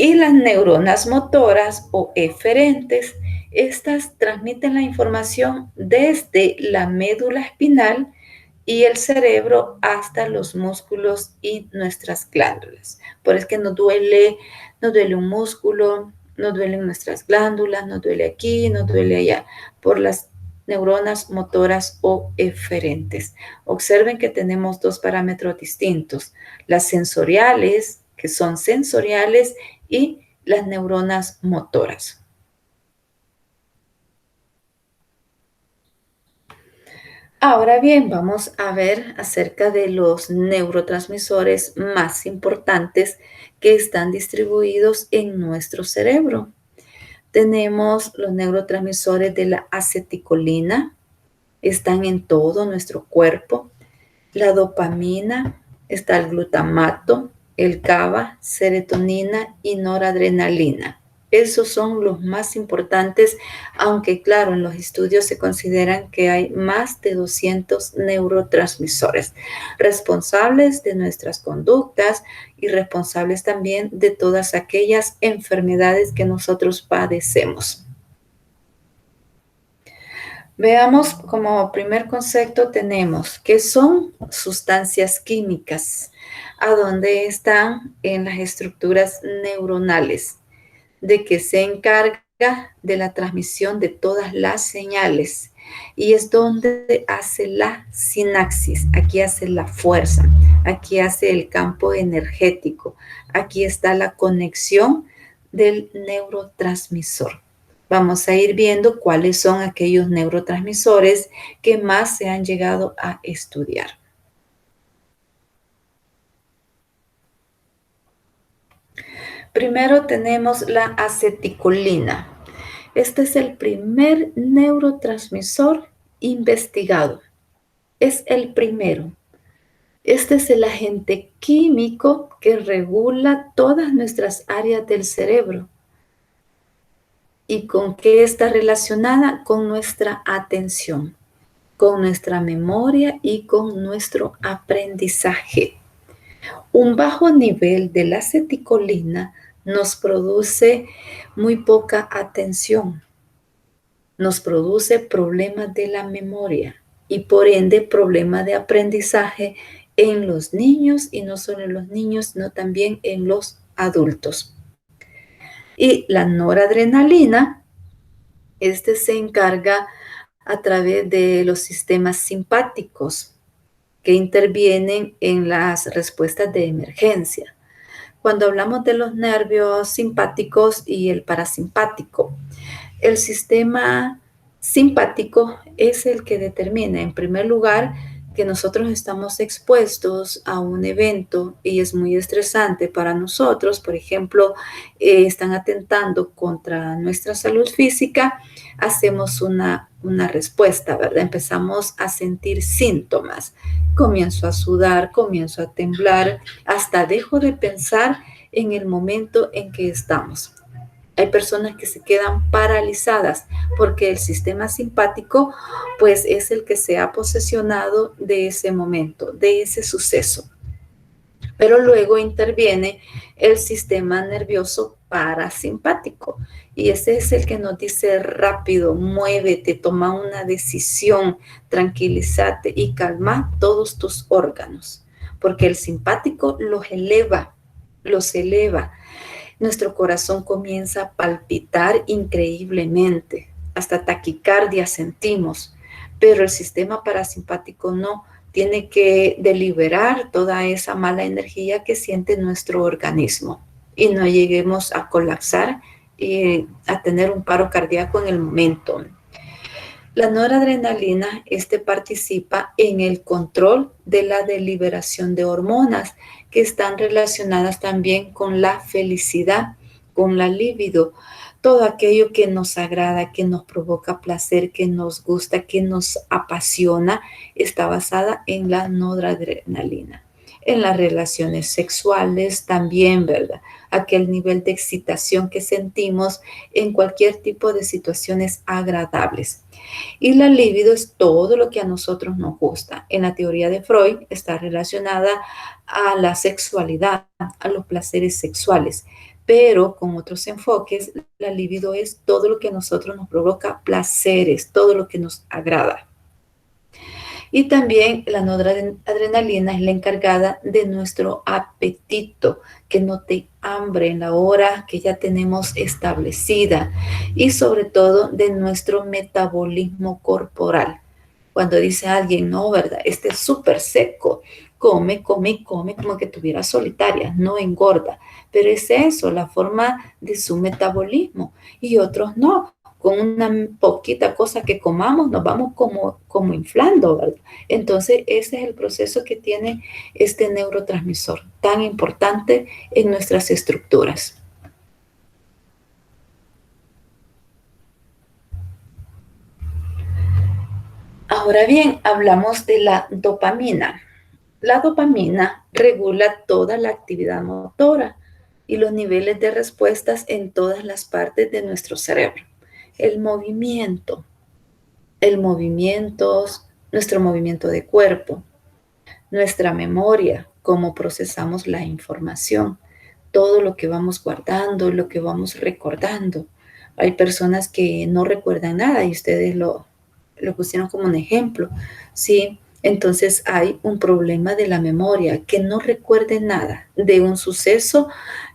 Y las neuronas motoras o eferentes, estas transmiten la información desde la médula espinal y el cerebro hasta los músculos y nuestras glándulas. Por eso es que nos duele un músculo, nos duelen nuestras glándulas, nos duele aquí, nos duele allá, por las neuronas motoras o eferentes. Observen que tenemos dos parámetros distintos, las sensoriales, que son sensoriales, y las neuronas motoras. Ahora bien, vamos a ver acerca de los neurotransmisores más importantes que están distribuidos en nuestro cerebro. Tenemos los neurotransmisores de la aceticolina, están en todo nuestro cuerpo. La dopamina, está el glutamato, el GABA, serotonina y noradrenalina. Esos son los más importantes, aunque claro, en los estudios se consideran que hay más de 200 neurotransmisores responsables de nuestras conductas y responsables también de todas aquellas enfermedades que nosotros padecemos. Veamos, como primer concepto tenemos que son sustancias químicas, a donde están en las estructuras neuronales, de que se encarga de la transmisión de todas las señales y es donde hace la sinapsis, aquí hace la fuerza, aquí hace el campo energético, aquí está la conexión del neurotransmisor. Vamos a ir viendo cuáles son aquellos neurotransmisores que más se han llegado a estudiar. Primero tenemos la aceticolina. Este es el primer neurotransmisor investigado. Es el primero. Este es el agente químico que regula todas nuestras áreas del cerebro. ¿Y con qué está relacionada? Con nuestra atención, con nuestra memoria y con nuestro aprendizaje. Un bajo nivel de la aceticolina nos produce muy poca atención, nos produce problemas de la memoria y por ende problemas de aprendizaje en los niños y no solo en los niños, sino también en los adultos. Y la noradrenalina, se encarga a través de los sistemas simpáticos que intervienen en las respuestas de emergencia. Cuando hablamos de los nervios simpáticos y el parasimpático, el sistema simpático es el que determina, en primer lugar, que nosotros estamos expuestos a un evento y es muy estresante para nosotros. Por ejemplo, están atentando contra nuestra salud física, hacemos una respuesta, ¿verdad? Empezamos a sentir síntomas. Comienzo a sudar, comienzo a temblar, hasta dejo de pensar en el momento en que estamos. Hay personas que se quedan paralizadas porque el sistema simpático pues es el que se ha posesionado de ese momento, de ese suceso. Pero luego interviene el sistema nervioso parasimpático y ese es el que nos dice rápido, muévete, toma una decisión, tranquilízate y calma todos tus órganos, porque el simpático los eleva. Nuestro corazón comienza a palpitar increíblemente, hasta taquicardia sentimos, pero el sistema parasimpático no, tiene que deliberar toda esa mala energía que siente nuestro organismo y no lleguemos a colapsar y a tener un paro cardíaco en el momento. La noradrenalina, participa en el control de la deliberación de hormonas que están relacionadas también con la felicidad, con la libido, todo aquello que nos agrada, que nos provoca placer, que nos gusta, que nos apasiona, está basada en la noradrenalina. En las relaciones sexuales también, ¿verdad? Aquel nivel de excitación que sentimos en cualquier tipo de situaciones agradables. Y la libido es todo lo que a nosotros nos gusta. En la teoría de Freud está relacionada a la sexualidad, a los placeres sexuales. Pero con otros enfoques, la libido es todo lo que a nosotros nos provoca placeres, todo lo que nos agrada. Y también la noradrenalina es la encargada de nuestro apetito, que no te hambre en la hora que ya tenemos establecida, y sobre todo de nuestro metabolismo corporal. Cuando dice alguien, no, ¿verdad? Este es súper seco, come, come y come como que tuviera solitaria, no engorda. Pero es eso, la forma de su metabolismo. Y otros no, con una poquita cosa que comamos nos vamos como inflando, ¿verdad? Entonces ese es el proceso que tiene este neurotransmisor tan importante en nuestras estructuras. Ahora bien, hablamos de la dopamina. La dopamina regula toda la actividad motora y los niveles de respuestas en todas las partes de nuestro cerebro. El movimiento, nuestro movimiento de cuerpo, nuestra memoria, cómo procesamos la información, todo lo que vamos guardando, lo que vamos recordando. Hay personas que no recuerdan nada y ustedes lo pusieron como un ejemplo, ¿sí? Entonces hay un problema de la memoria, que no recuerde nada de un suceso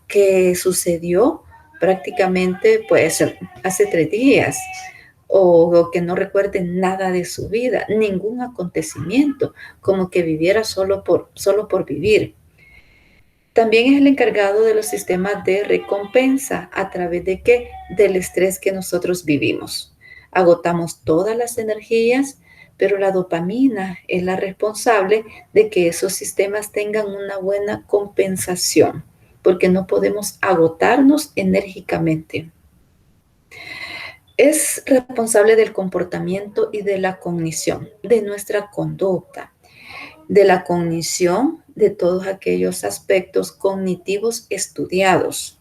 que sucedió prácticamente pues hace 3 días, o que no recuerde nada de su vida, ningún acontecimiento, como que viviera solo por vivir. También es el encargado de los sistemas de recompensa. ¿A través de qué? Del estrés que nosotros vivimos. Agotamos todas las energías, pero la dopamina es la responsable de que esos sistemas tengan una buena compensación, porque no podemos agotarnos enérgicamente. Es responsable del comportamiento y de la cognición, de nuestra conducta, de la cognición, de todos aquellos aspectos cognitivos estudiados.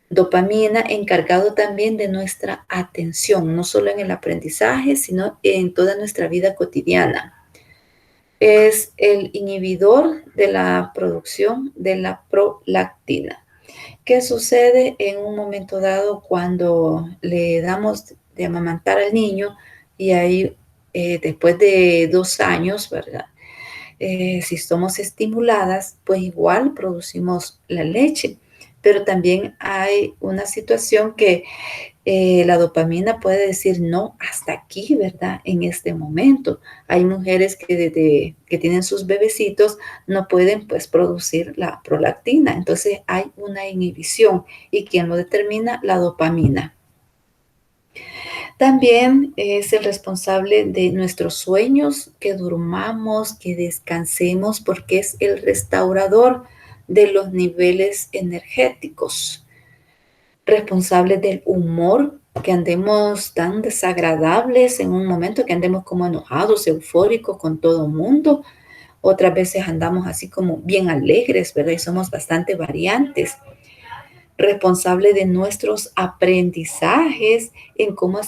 Dopamina encargado también de nuestra atención, no solo en el aprendizaje, sino en toda nuestra vida cotidiana. Es el inhibidor de la producción de la prolactina. ¿Qué sucede en un momento dado cuando le damos de amamantar al niño y ahí después de 2 años, ¿verdad? Si somos estimuladas, pues igual producimos la leche, pero también hay una situación que la dopamina puede decir no, hasta aquí, ¿verdad? En este momento. Hay mujeres que desde que tienen sus bebecitos no pueden pues producir la prolactina, entonces hay una inhibición y quien lo determina, la dopamina. También es el responsable de nuestros sueños, que durmamos, que descansemos, porque es el restaurador de los niveles energéticos. Responsable del humor, que andemos tan desagradables en un momento, que andemos como enojados, eufóricos con todo el mundo. Otras veces andamos así como bien alegres, ¿verdad? Y somos bastante variantes. Responsable de nuestros aprendizajes, en cómo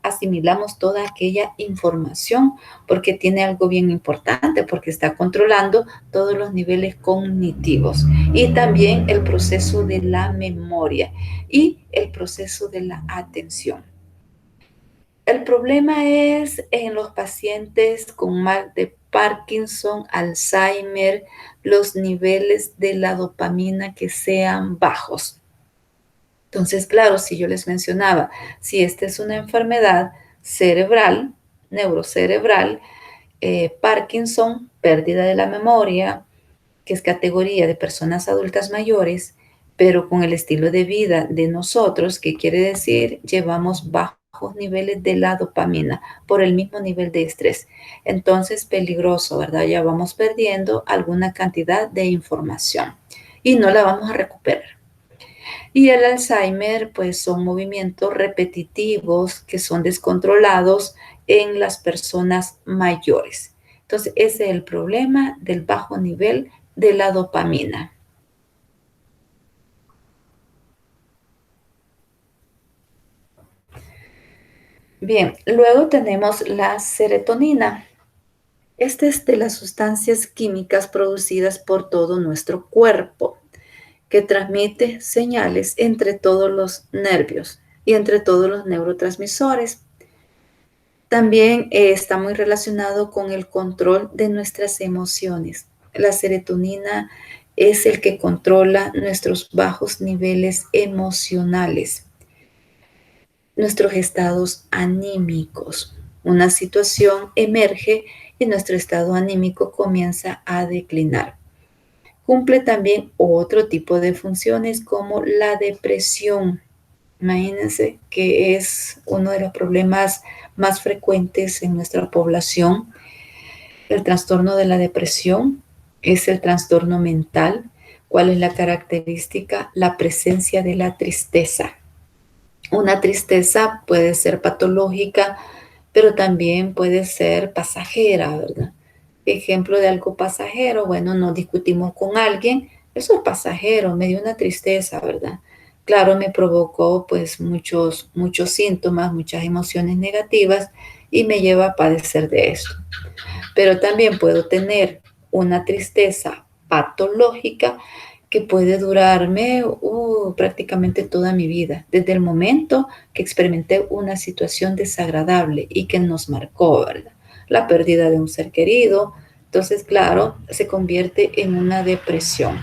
asimilamos toda aquella información, porque tiene algo bien importante, porque está controlando todos los niveles cognitivos y también el proceso de la memoria y el proceso de la atención. El problema es en los pacientes con mal de Parkinson, Alzheimer, los niveles de la dopamina que sean bajos. Entonces, claro, si yo les mencionaba, si esta es una enfermedad cerebral, neurocerebral, Parkinson, pérdida de la memoria, que es categoría de personas adultas mayores, pero con el estilo de vida de nosotros, que quiere decir llevamos bajos niveles de la dopamina por el mismo nivel de estrés. Entonces, peligroso, ¿verdad? Ya vamos perdiendo alguna cantidad de información y no la vamos a recuperar. Y el Alzheimer, pues son movimientos repetitivos que son descontrolados en las personas mayores. Entonces, ese es el problema del bajo nivel de la dopamina. Bien, luego tenemos la serotonina. Esta es de las sustancias químicas producidas por todo nuestro cuerpo, que transmite señales entre todos los nervios y entre todos los neurotransmisores. También está muy relacionado con el control de nuestras emociones. La serotonina es el que controla nuestros bajos niveles emocionales, nuestros estados anímicos. Una situación emerge y nuestro estado anímico comienza a declinar. Cumple también otro tipo de funciones como la depresión. Imagínense que es uno de los problemas más frecuentes en nuestra población. El trastorno de la depresión es el trastorno mental. ¿Cuál es la característica? La presencia de la tristeza. Una tristeza puede ser patológica, pero también puede ser pasajera, ¿verdad? Ejemplo de algo pasajero, bueno, nos discutimos con alguien, eso es pasajero, me dio una tristeza, ¿verdad? Claro, me provocó pues muchos síntomas, muchas emociones negativas y me lleva a padecer de esto. Pero también puedo tener una tristeza patológica que puede durarme prácticamente toda mi vida, desde el momento que experimenté una situación desagradable y que nos marcó, ¿verdad? La pérdida de un ser querido. Entonces, claro, se convierte en una depresión.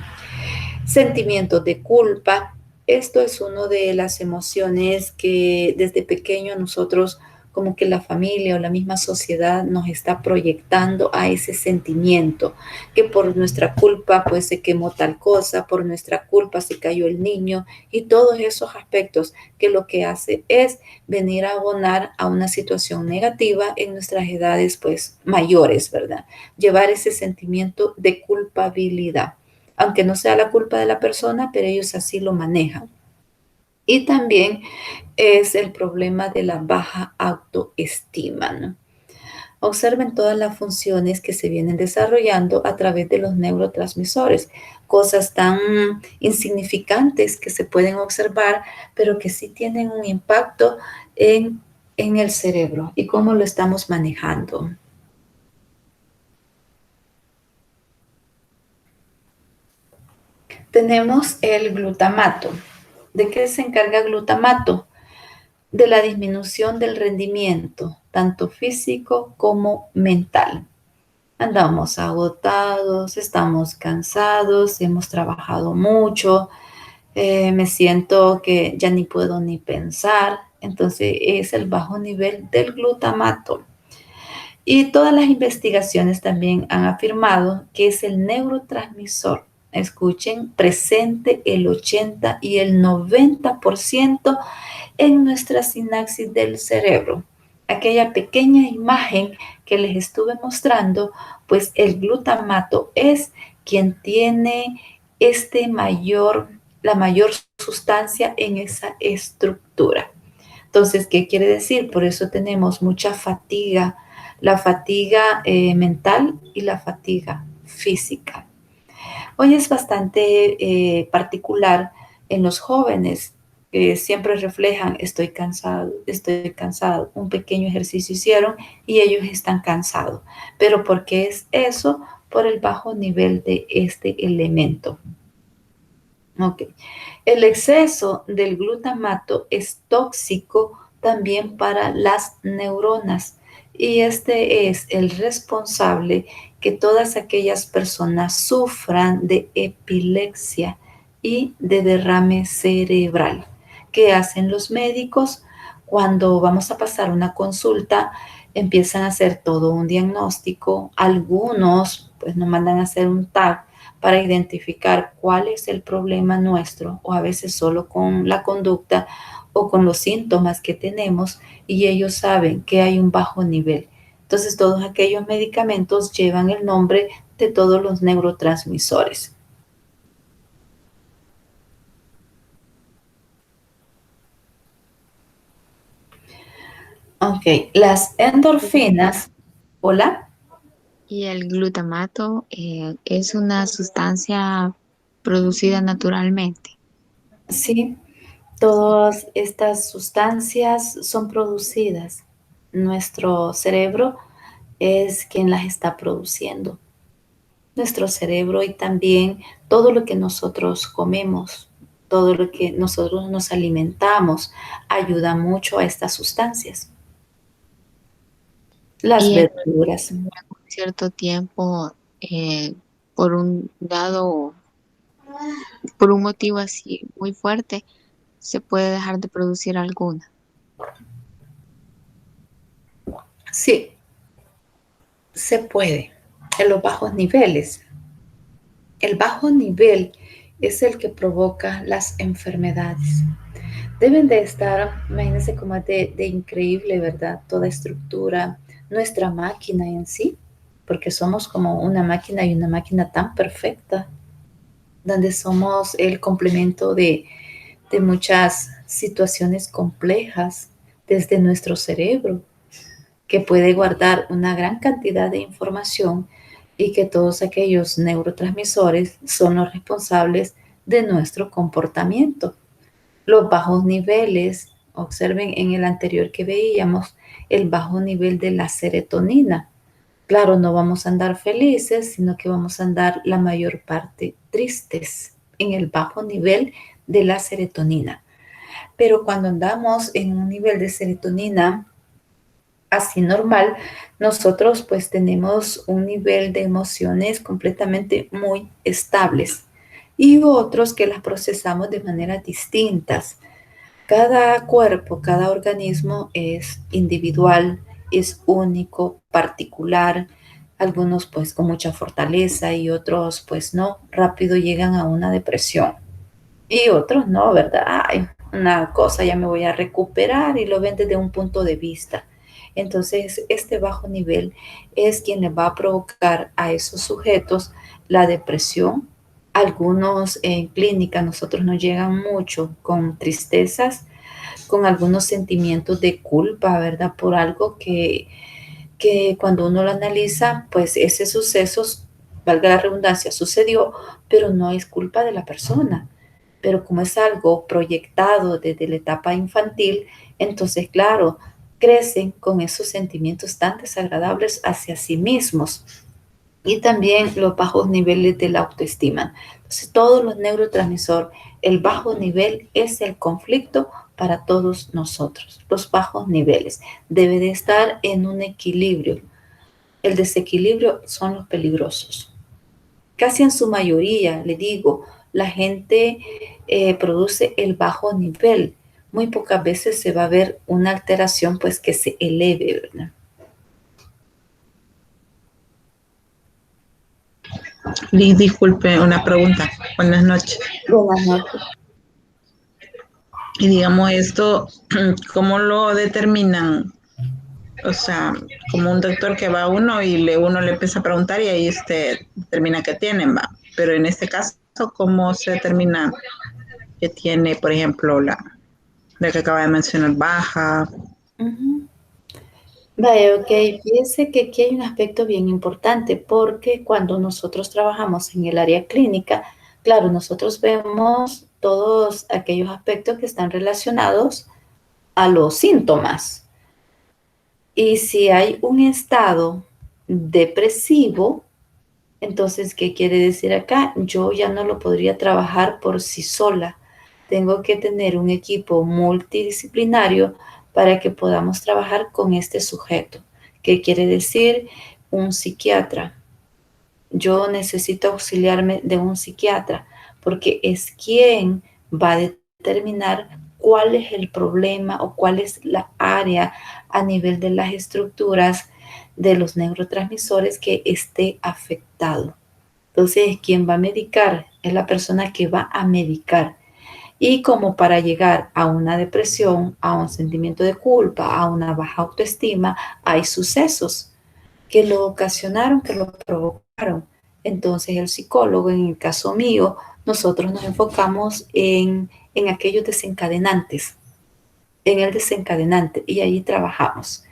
Sentimientos de culpa. Esto es una de las emociones que desde pequeño nosotros, como que la familia o la misma sociedad nos está proyectando a ese sentimiento, que por nuestra culpa pues se quemó tal cosa, por nuestra culpa se cayó el niño y todos esos aspectos que lo que hace es venir a abonar a una situación negativa en nuestras edades pues mayores, ¿verdad? Llevar ese sentimiento de culpabilidad, aunque no sea la culpa de la persona, pero ellos así lo manejan. Y también es el problema de la baja autoestima, ¿no? Observen todas las funciones que se vienen desarrollando a través de los neurotransmisores, cosas tan insignificantes que se pueden observar, pero que sí tienen un impacto en el cerebro y cómo lo estamos manejando. Tenemos el glutamato. ¿De qué se encarga el glutamato? De la disminución del rendimiento, tanto físico como mental. Andamos agotados, estamos cansados, hemos trabajado mucho, me siento que ya ni puedo ni pensar. Entonces es el bajo nivel del glutamato. Y todas las investigaciones también han afirmado que es el neurotransmisor, escuchen, presente el 80 y el 90% en nuestra sinapsis del cerebro. Aquella pequeña imagen que les estuve mostrando, pues el glutamato es quien tiene la mayor sustancia en esa estructura. Entonces, ¿qué quiere decir? Por eso tenemos mucha fatiga, la fatiga mental y la fatiga física. Hoy es bastante particular en los jóvenes, que siempre reflejan, estoy cansado, un pequeño ejercicio hicieron y ellos están cansados. ¿Pero por qué es eso? Por el bajo nivel de este elemento. Ok. El exceso del glutamato es tóxico también para las neuronas y este es el responsable que todas aquellas personas sufran de epilepsia y de derrame cerebral. ¿Qué hacen los médicos? Cuando vamos a pasar una consulta, empiezan a hacer todo un diagnóstico. Algunos pues nos mandan a hacer un TAC para identificar cuál es el problema nuestro, o a veces solo con la conducta o con los síntomas que tenemos, y ellos saben que hay un bajo nivel. Entonces todos aquellos medicamentos llevan el nombre de todos los neurotransmisores. Ok, las endorfinas, hola. Y el glutamato es una sustancia producida naturalmente. Sí, todas estas sustancias son producidas. Nuestro cerebro es quien las está produciendo. nuestro cerebro y también todo lo que nosotros comemos, todo lo que nosotros nos alimentamos, ayuda mucho a estas sustancias. Las Y en verduras. cierto tiempo, por un dado, por un motivo así muy fuerte, se puede dejar de producir alguna. Sí, se puede. En los bajos niveles. El bajo nivel es el que provoca las enfermedades. Deben de estar, imagínense cómo es de increíble, ¿verdad? Toda estructura, nuestra máquina en sí, porque somos como una máquina y una máquina tan perfecta, donde somos el complemento de muchas situaciones complejas desde nuestro cerebro, que puede guardar una gran cantidad de información y que todos aquellos neurotransmisores son los responsables de nuestro comportamiento. Los bajos niveles, observen en el anterior que veíamos, el bajo nivel de la serotonina. Claro, no vamos a andar felices, sino que vamos a andar la mayor parte tristes en el bajo nivel de la serotonina. Pero cuando andamos en un nivel de serotonina así normal, nosotros pues tenemos un nivel de emociones completamente muy estables y otros que las procesamos de maneras distintas. Cada cuerpo, cada organismo es individual, es único, particular. Algunos pues con mucha fortaleza y otros pues no, rápido llegan a una depresión. Y otros no, ¿verdad? Ay, una cosa ya me voy a recuperar y lo ven desde un punto de vista. Entonces, este bajo nivel es quien le va a provocar a esos sujetos la depresión. Algunos en clínica, nosotros nos llegan mucho con tristezas, con algunos sentimientos de culpa, ¿verdad? Por algo que cuando uno lo analiza, pues ese suceso, valga la redundancia, sucedió, pero no es culpa de la persona. Pero como es algo proyectado desde la etapa infantil, entonces, claro, crecen con esos sentimientos tan desagradables hacia sí mismos y también los bajos niveles de la autoestima. Entonces, todos los neurotransmisores, el bajo nivel es el conflicto para todos nosotros. Los bajos niveles debe de estar en un equilibrio. El desequilibrio son los peligrosos. Casi en su mayoría, le digo, la gente produce el bajo nivel. Muy pocas veces se va a ver una alteración pues que se eleve, ¿verdad? Liz, disculpe, una pregunta. Buenas noches. Buenas noches. Y digamos esto, ¿cómo lo determinan? O sea, como un doctor que va a uno y uno le empieza a preguntar y ahí usted determina que tienen, va. Pero en este caso, ¿cómo se determina que tiene, por ejemplo, la que acaba de mencionar, baja? Uh-huh. Vaya, ok, fíjese que aquí hay un aspecto bien importante porque cuando nosotros trabajamos en el área clínica, claro, nosotros vemos todos aquellos aspectos que están relacionados a los síntomas. Y si hay un estado depresivo, entonces, ¿qué quiere decir acá? Yo ya no lo podría trabajar por sí sola. Tengo que tener un equipo multidisciplinario para que podamos trabajar con este sujeto. ¿Qué quiere decir? Un psiquiatra. Yo necesito auxiliarme de un psiquiatra porque es quien va a determinar cuál es el problema o cuál es la área a nivel de las estructuras de los neurotransmisores que esté afectado. Entonces, quien va a medicar es la persona que va a medicar. Y como para llegar a una depresión, a un sentimiento de culpa, a una baja autoestima, hay sucesos que lo ocasionaron, que lo provocaron. Entonces, el psicólogo, en el caso mío, nosotros nos enfocamos en aquellos desencadenantes, en el desencadenante, y ahí trabajamos.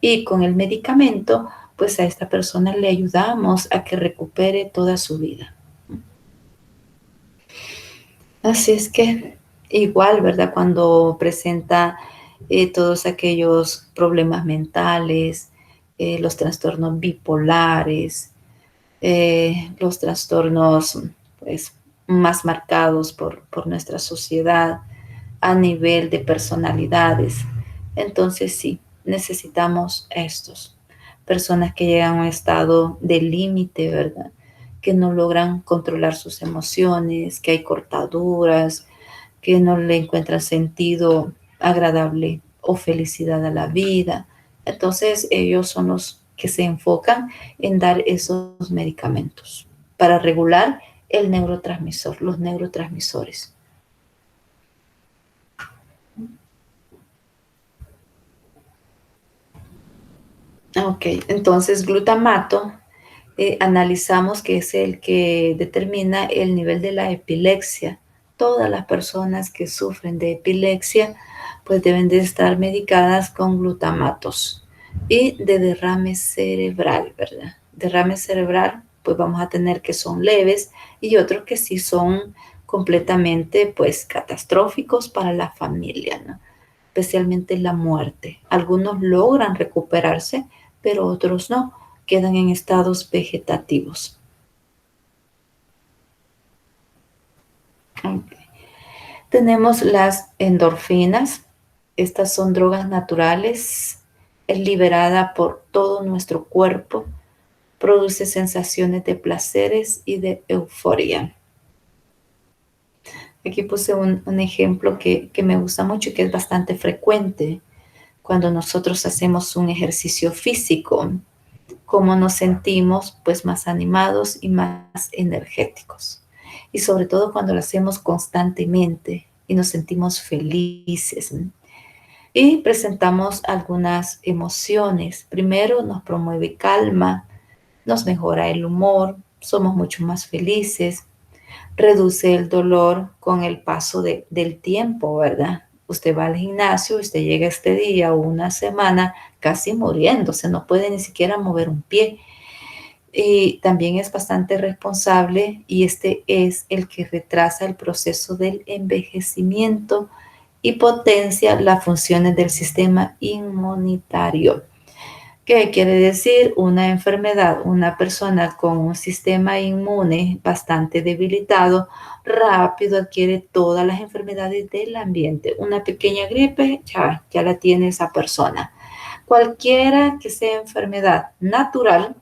Y con el medicamento, pues a esta persona le ayudamos a que recupere toda su vida. Así es que igual, ¿verdad? Cuando presenta todos aquellos problemas mentales, los trastornos bipolares, los trastornos pues, más marcados por nuestra sociedad a nivel de personalidades. Entonces sí, necesitamos estos. Personas que llegan a un estado de límite, ¿verdad? Que no logran controlar sus emociones, que hay cortaduras, que no le encuentran sentido agradable o felicidad a la vida. Entonces ellos son los que se enfocan en dar esos medicamentos para regular el neurotransmisor, los neurotransmisores. Ok, entonces glutamato, analizamos que es el que determina el nivel de la epilepsia. Todas las personas que sufren de epilepsia pues deben de estar medicadas con glutamatos. Y de derrame cerebral, ¿verdad? Derrame cerebral, pues vamos a tener que son leves y otros que sí son completamente pues catastróficos para la familia, ¿no? Especialmente la muerte. Algunos logran recuperarse, pero otros no, quedan en estados vegetativos. Okay. Tenemos las endorfinas. Estas son drogas naturales, es liberada por todo nuestro cuerpo, produce sensaciones de placeres y de euforia. Aquí puse un ejemplo que me gusta mucho y que es bastante frecuente cuando nosotros hacemos un ejercicio físico. Cómo nos sentimos pues más animados y más energéticos. Y sobre todo cuando lo hacemos constantemente y nos sentimos felices. Y presentamos algunas emociones. Primero nos promueve calma, nos mejora el humor, somos mucho más felices, reduce el dolor con el paso del tiempo, ¿verdad? Usted va al gimnasio, usted llega este día o una semana casi muriéndose, no puede ni siquiera mover un pie. Y también es bastante responsable y este es el que retrasa el proceso del envejecimiento y potencia las funciones del sistema inmunitario. ¿Qué quiere decir? Una enfermedad, una persona con un sistema inmune bastante debilitado, rápido adquiere todas las enfermedades del ambiente. Una pequeña gripe, ya la tiene esa persona. Cualquiera que sea enfermedad natural,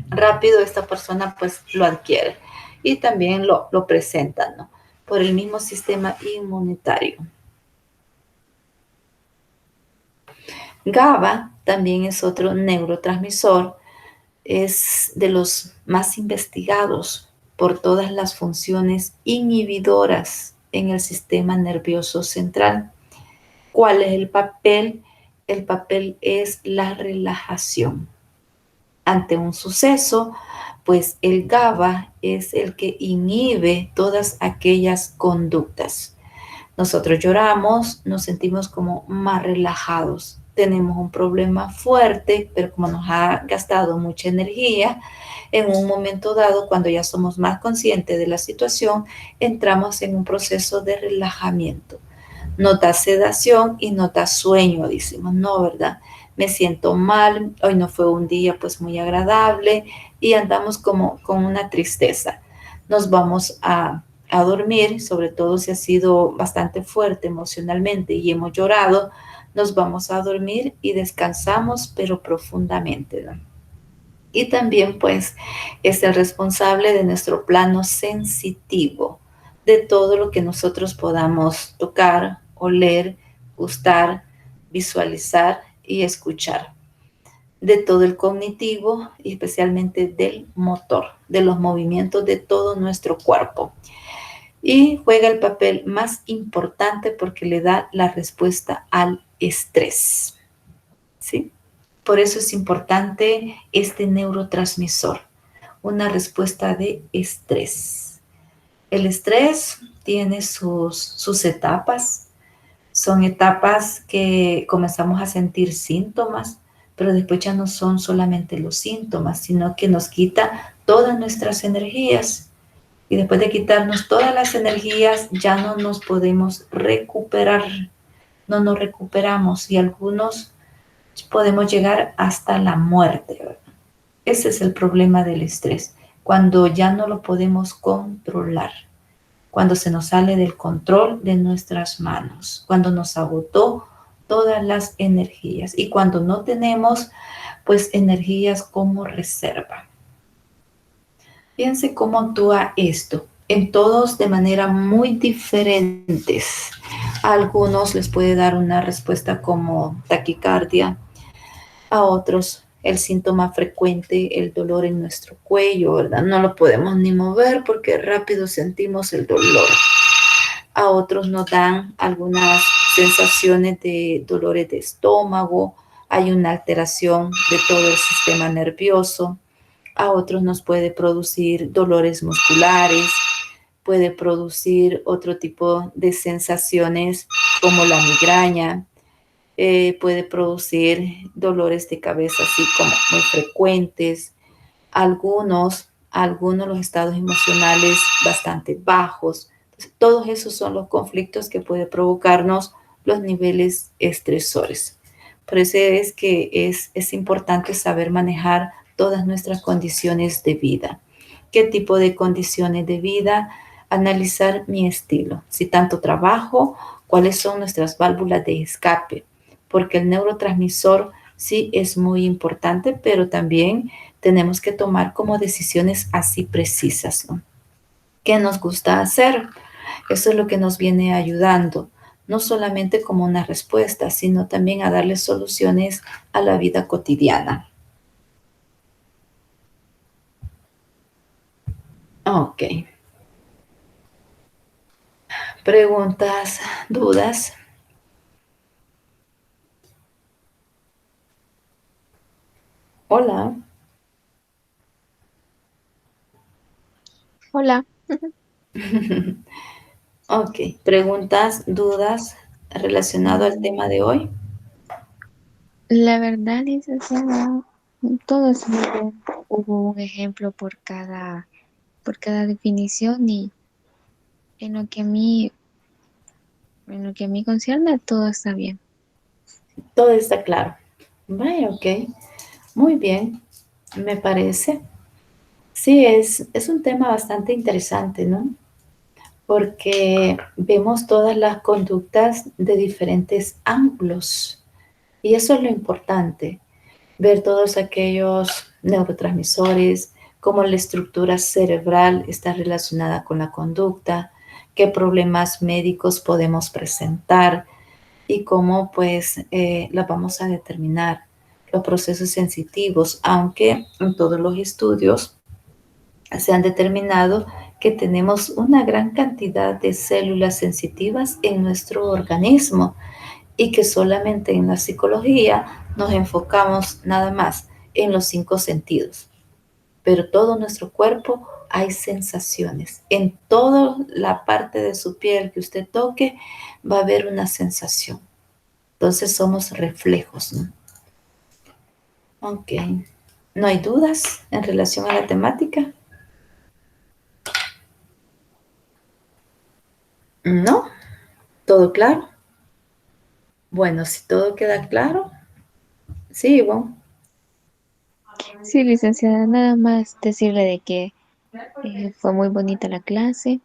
rápido esta persona pues lo adquiere y también lo presenta, ¿no? Por el mismo sistema inmunitario. GABA también es otro neurotransmisor, es de los más investigados por todas las funciones inhibidoras en el sistema nervioso central. ¿Cuál es el papel? El papel es la relajación. Ante un suceso, pues el GABA es el que inhibe todas aquellas conductas. Nosotros lloramos, nos sentimos como más relajados. Tenemos un problema fuerte, pero como nos ha gastado mucha energía, en un momento dado, cuando ya somos más conscientes de la situación, entramos en un proceso de relajamiento. Nos da sedación y nos da sueño, decimos, no, ¿verdad? Me siento mal, hoy no fue un día pues muy agradable y andamos como con una tristeza. Nos vamos a dormir, sobre todo si ha sido bastante fuerte emocionalmente y hemos llorado, nos vamos a dormir y descansamos, pero profundamente, ¿no? Y también pues es el responsable de nuestro plano sensitivo, de todo lo que nosotros podamos tocar, oler, gustar, visualizar y escuchar, de todo el cognitivo y especialmente del motor, de los movimientos de todo nuestro cuerpo. Y juega el papel más importante porque le da la respuesta al estrés, ¿sí? Por eso es importante este neurotransmisor, una respuesta de estrés. El estrés tiene sus etapas. Son etapas que comenzamos a sentir síntomas, pero después ya no son solamente los síntomas, sino que nos quita todas nuestras energías. Y después de quitarnos todas las energías, ya no nos podemos recuperar, no nos recuperamos y algunos podemos llegar hasta la muerte, ¿verdad? Ese es el problema del estrés, cuando ya no lo podemos controlar, cuando se nos sale del control de nuestras manos, cuando nos agotó todas las energías y cuando no tenemos pues energías como reserva. Fíjense cómo actúa esto. En todos de manera muy diferentes. A algunos les puede dar una respuesta como taquicardia, a otros el síntoma frecuente, el dolor en nuestro cuello, ¿verdad? No lo podemos ni mover porque rápido sentimos el dolor. A otros nos dan algunas sensaciones de dolores de estómago, hay una alteración de todo el sistema nervioso. A otros nos puede producir dolores musculares, puede producir otro tipo de sensaciones como la migraña, puede producir dolores de cabeza así como muy frecuentes, algunos los estados emocionales bastante bajos. Entonces, todos esos son los conflictos que puede provocarnos los niveles estresores. Por eso es que es importante saber manejar todas nuestras condiciones de vida. ¿Qué tipo de condiciones de vida? Analizar mi estilo. Si tanto trabajo, cuáles son nuestras válvulas de escape, porque el neurotransmisor sí es muy importante, pero también tenemos que tomar como decisiones así precisas, ¿no? ¿Qué nos gusta hacer? Eso es lo que nos viene ayudando, no solamente como una respuesta, sino también a darle soluciones a la vida cotidiana. Ok. Preguntas, dudas. Hola. Hola. Ok. Preguntas, dudas relacionado al tema de hoy. La verdad, licenciada, todo es muy bien. Hubo un ejemplo por cada definición y en lo que a mí, en lo que a mí concierne, todo está bien. Todo está claro. Vaya, ok. Muy bien, me parece. Sí, es un tema bastante interesante, ¿no? Porque vemos todas las conductas de diferentes ángulos. Y eso es lo importante, ver todos aquellos neurotransmisores, cómo la estructura cerebral está relacionada con la conducta, qué problemas médicos podemos presentar y cómo pues las vamos a determinar, los procesos sensitivos, aunque en todos los estudios se han determinado que tenemos una gran cantidad de células sensitivas en nuestro organismo y que solamente en la psicología nos enfocamos nada más en los 5 sentidos. Pero todo nuestro cuerpo hay sensaciones. En toda la parte de su piel que usted toque va a haber una sensación. Entonces somos reflejos, ¿no? Ok. ¿No hay dudas en relación a la temática? ¿No? ¿Todo claro? Bueno, si todo queda claro, sí, Ivonne. Sí, licenciada, nada más decirle de que fue muy bonita la clase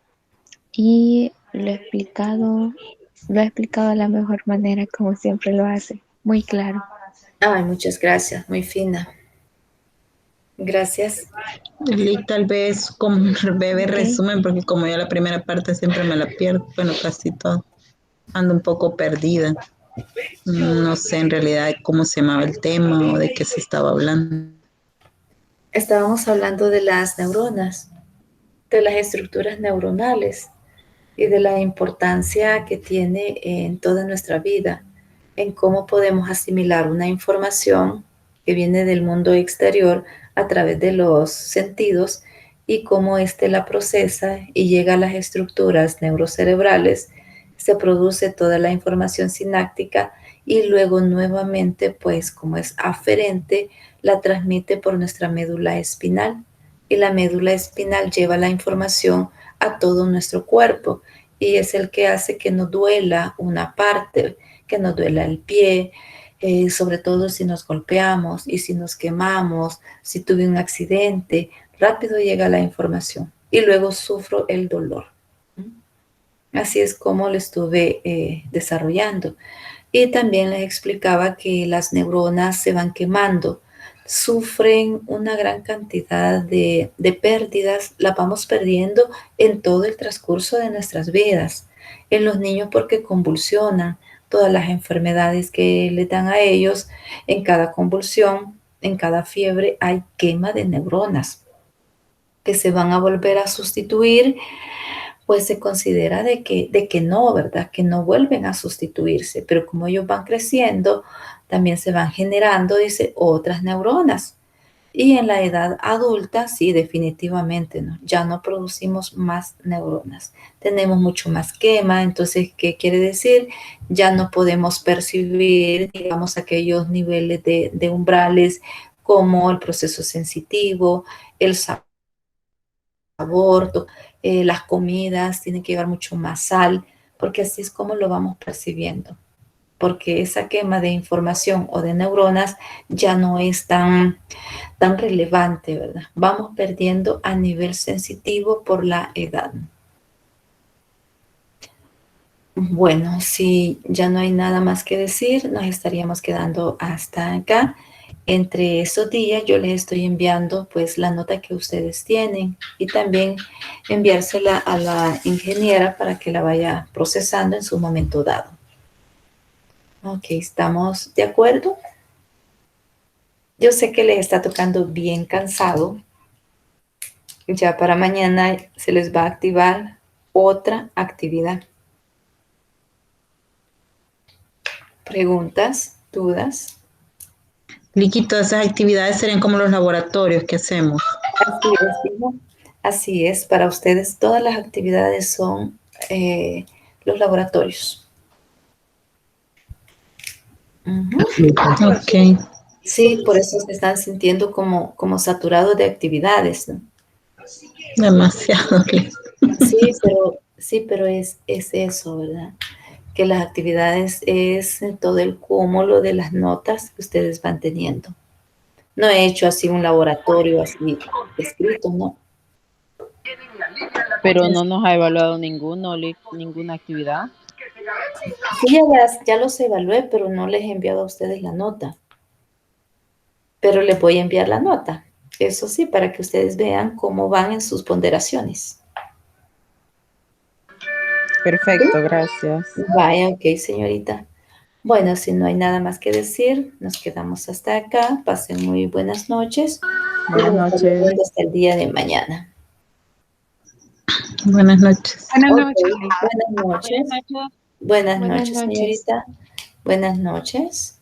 y lo ha explicado de la mejor manera como siempre lo hace, muy claro. Ay, muchas gracias, muy fina. Gracias. Y tal vez como un breve Ok. resumen, porque como yo la primera parte siempre me la pierdo, bueno, casi todo, ando un poco perdida. No sé en realidad cómo se llamaba el tema o de qué se estaba hablando. Estábamos hablando de las neuronas, de las estructuras neuronales y de la importancia que tiene en toda nuestra vida, en cómo podemos asimilar una información que viene del mundo exterior a través de los sentidos y cómo éste la procesa y llega a las estructuras neurocerebrales, se produce toda la información sináptica y luego nuevamente, pues como es aferente, la transmite por nuestra médula espinal y la médula espinal lleva la información a todo nuestro cuerpo y es el que hace que nos duela una parte, que nos duela el pie, sobre todo si nos golpeamos y si nos quemamos, si tuve un accidente, rápido llega la información y luego sufro el dolor. Así es como lo estuve desarrollando. Y también les explicaba que las neuronas se van quemando, sufren una gran cantidad de pérdidas, las vamos perdiendo en todo el transcurso de nuestras vidas. En los niños porque convulsionan, todas las enfermedades que le dan a ellos, en cada convulsión, en cada fiebre hay quema de neuronas que se van a volver a sustituir, pues se considera de que no, ¿verdad? Que no vuelven a sustituirse, pero como ellos van creciendo, también se van generando, dice, otras neuronas. Y en la edad adulta, sí, definitivamente, ¿no? Ya no producimos más neuronas. Tenemos mucho más quema, entonces, ¿qué quiere decir? Ya no podemos percibir, digamos, aquellos niveles de umbrales como el proceso sensitivo, el sabor, las comidas, tienen que llevar mucho más sal, porque así es como lo vamos percibiendo. Porque esa quema de información o de neuronas ya no es tan relevante, ¿verdad? Vamos perdiendo a nivel sensitivo por la edad. Bueno, si ya no hay nada más que decir, nos estaríamos quedando hasta acá. Entre esos días yo les estoy enviando pues la nota que ustedes tienen y también enviársela a la ingeniera para que la vaya procesando en su momento dado. Ok, ¿estamos de acuerdo? Yo sé que les está tocando bien cansado. Ya para mañana se les va a activar otra actividad. ¿Preguntas? ¿Dudas? Liquito, esas actividades serían como los laboratorios que hacemos. Así es, hijo. Así es. Para ustedes todas las actividades son los laboratorios. Ok. Sí, por eso se están sintiendo como saturados de actividades, ¿no? Demasiado. Sí, pero es eso, ¿verdad? Que las actividades es todo el cúmulo de las notas que ustedes van teniendo. No he hecho así un laboratorio así escrito, ¿no? Pero no nos ha evaluado ninguna actividad. Sí, ya los evalué, pero no les he enviado a ustedes la nota. Pero les voy a enviar la nota. Eso sí, para que ustedes vean cómo van en sus ponderaciones. Perfecto, gracias. Vaya, ok, señorita. Bueno, si no hay nada más que decir, nos quedamos hasta acá. Pasen muy buenas noches. Buenas Y nos noches. estaremos viendo hasta el día de mañana. Buenas noches. Buenas Ok, noches. buenas noches. Buenas noches, noches. señorita. Buenas noches.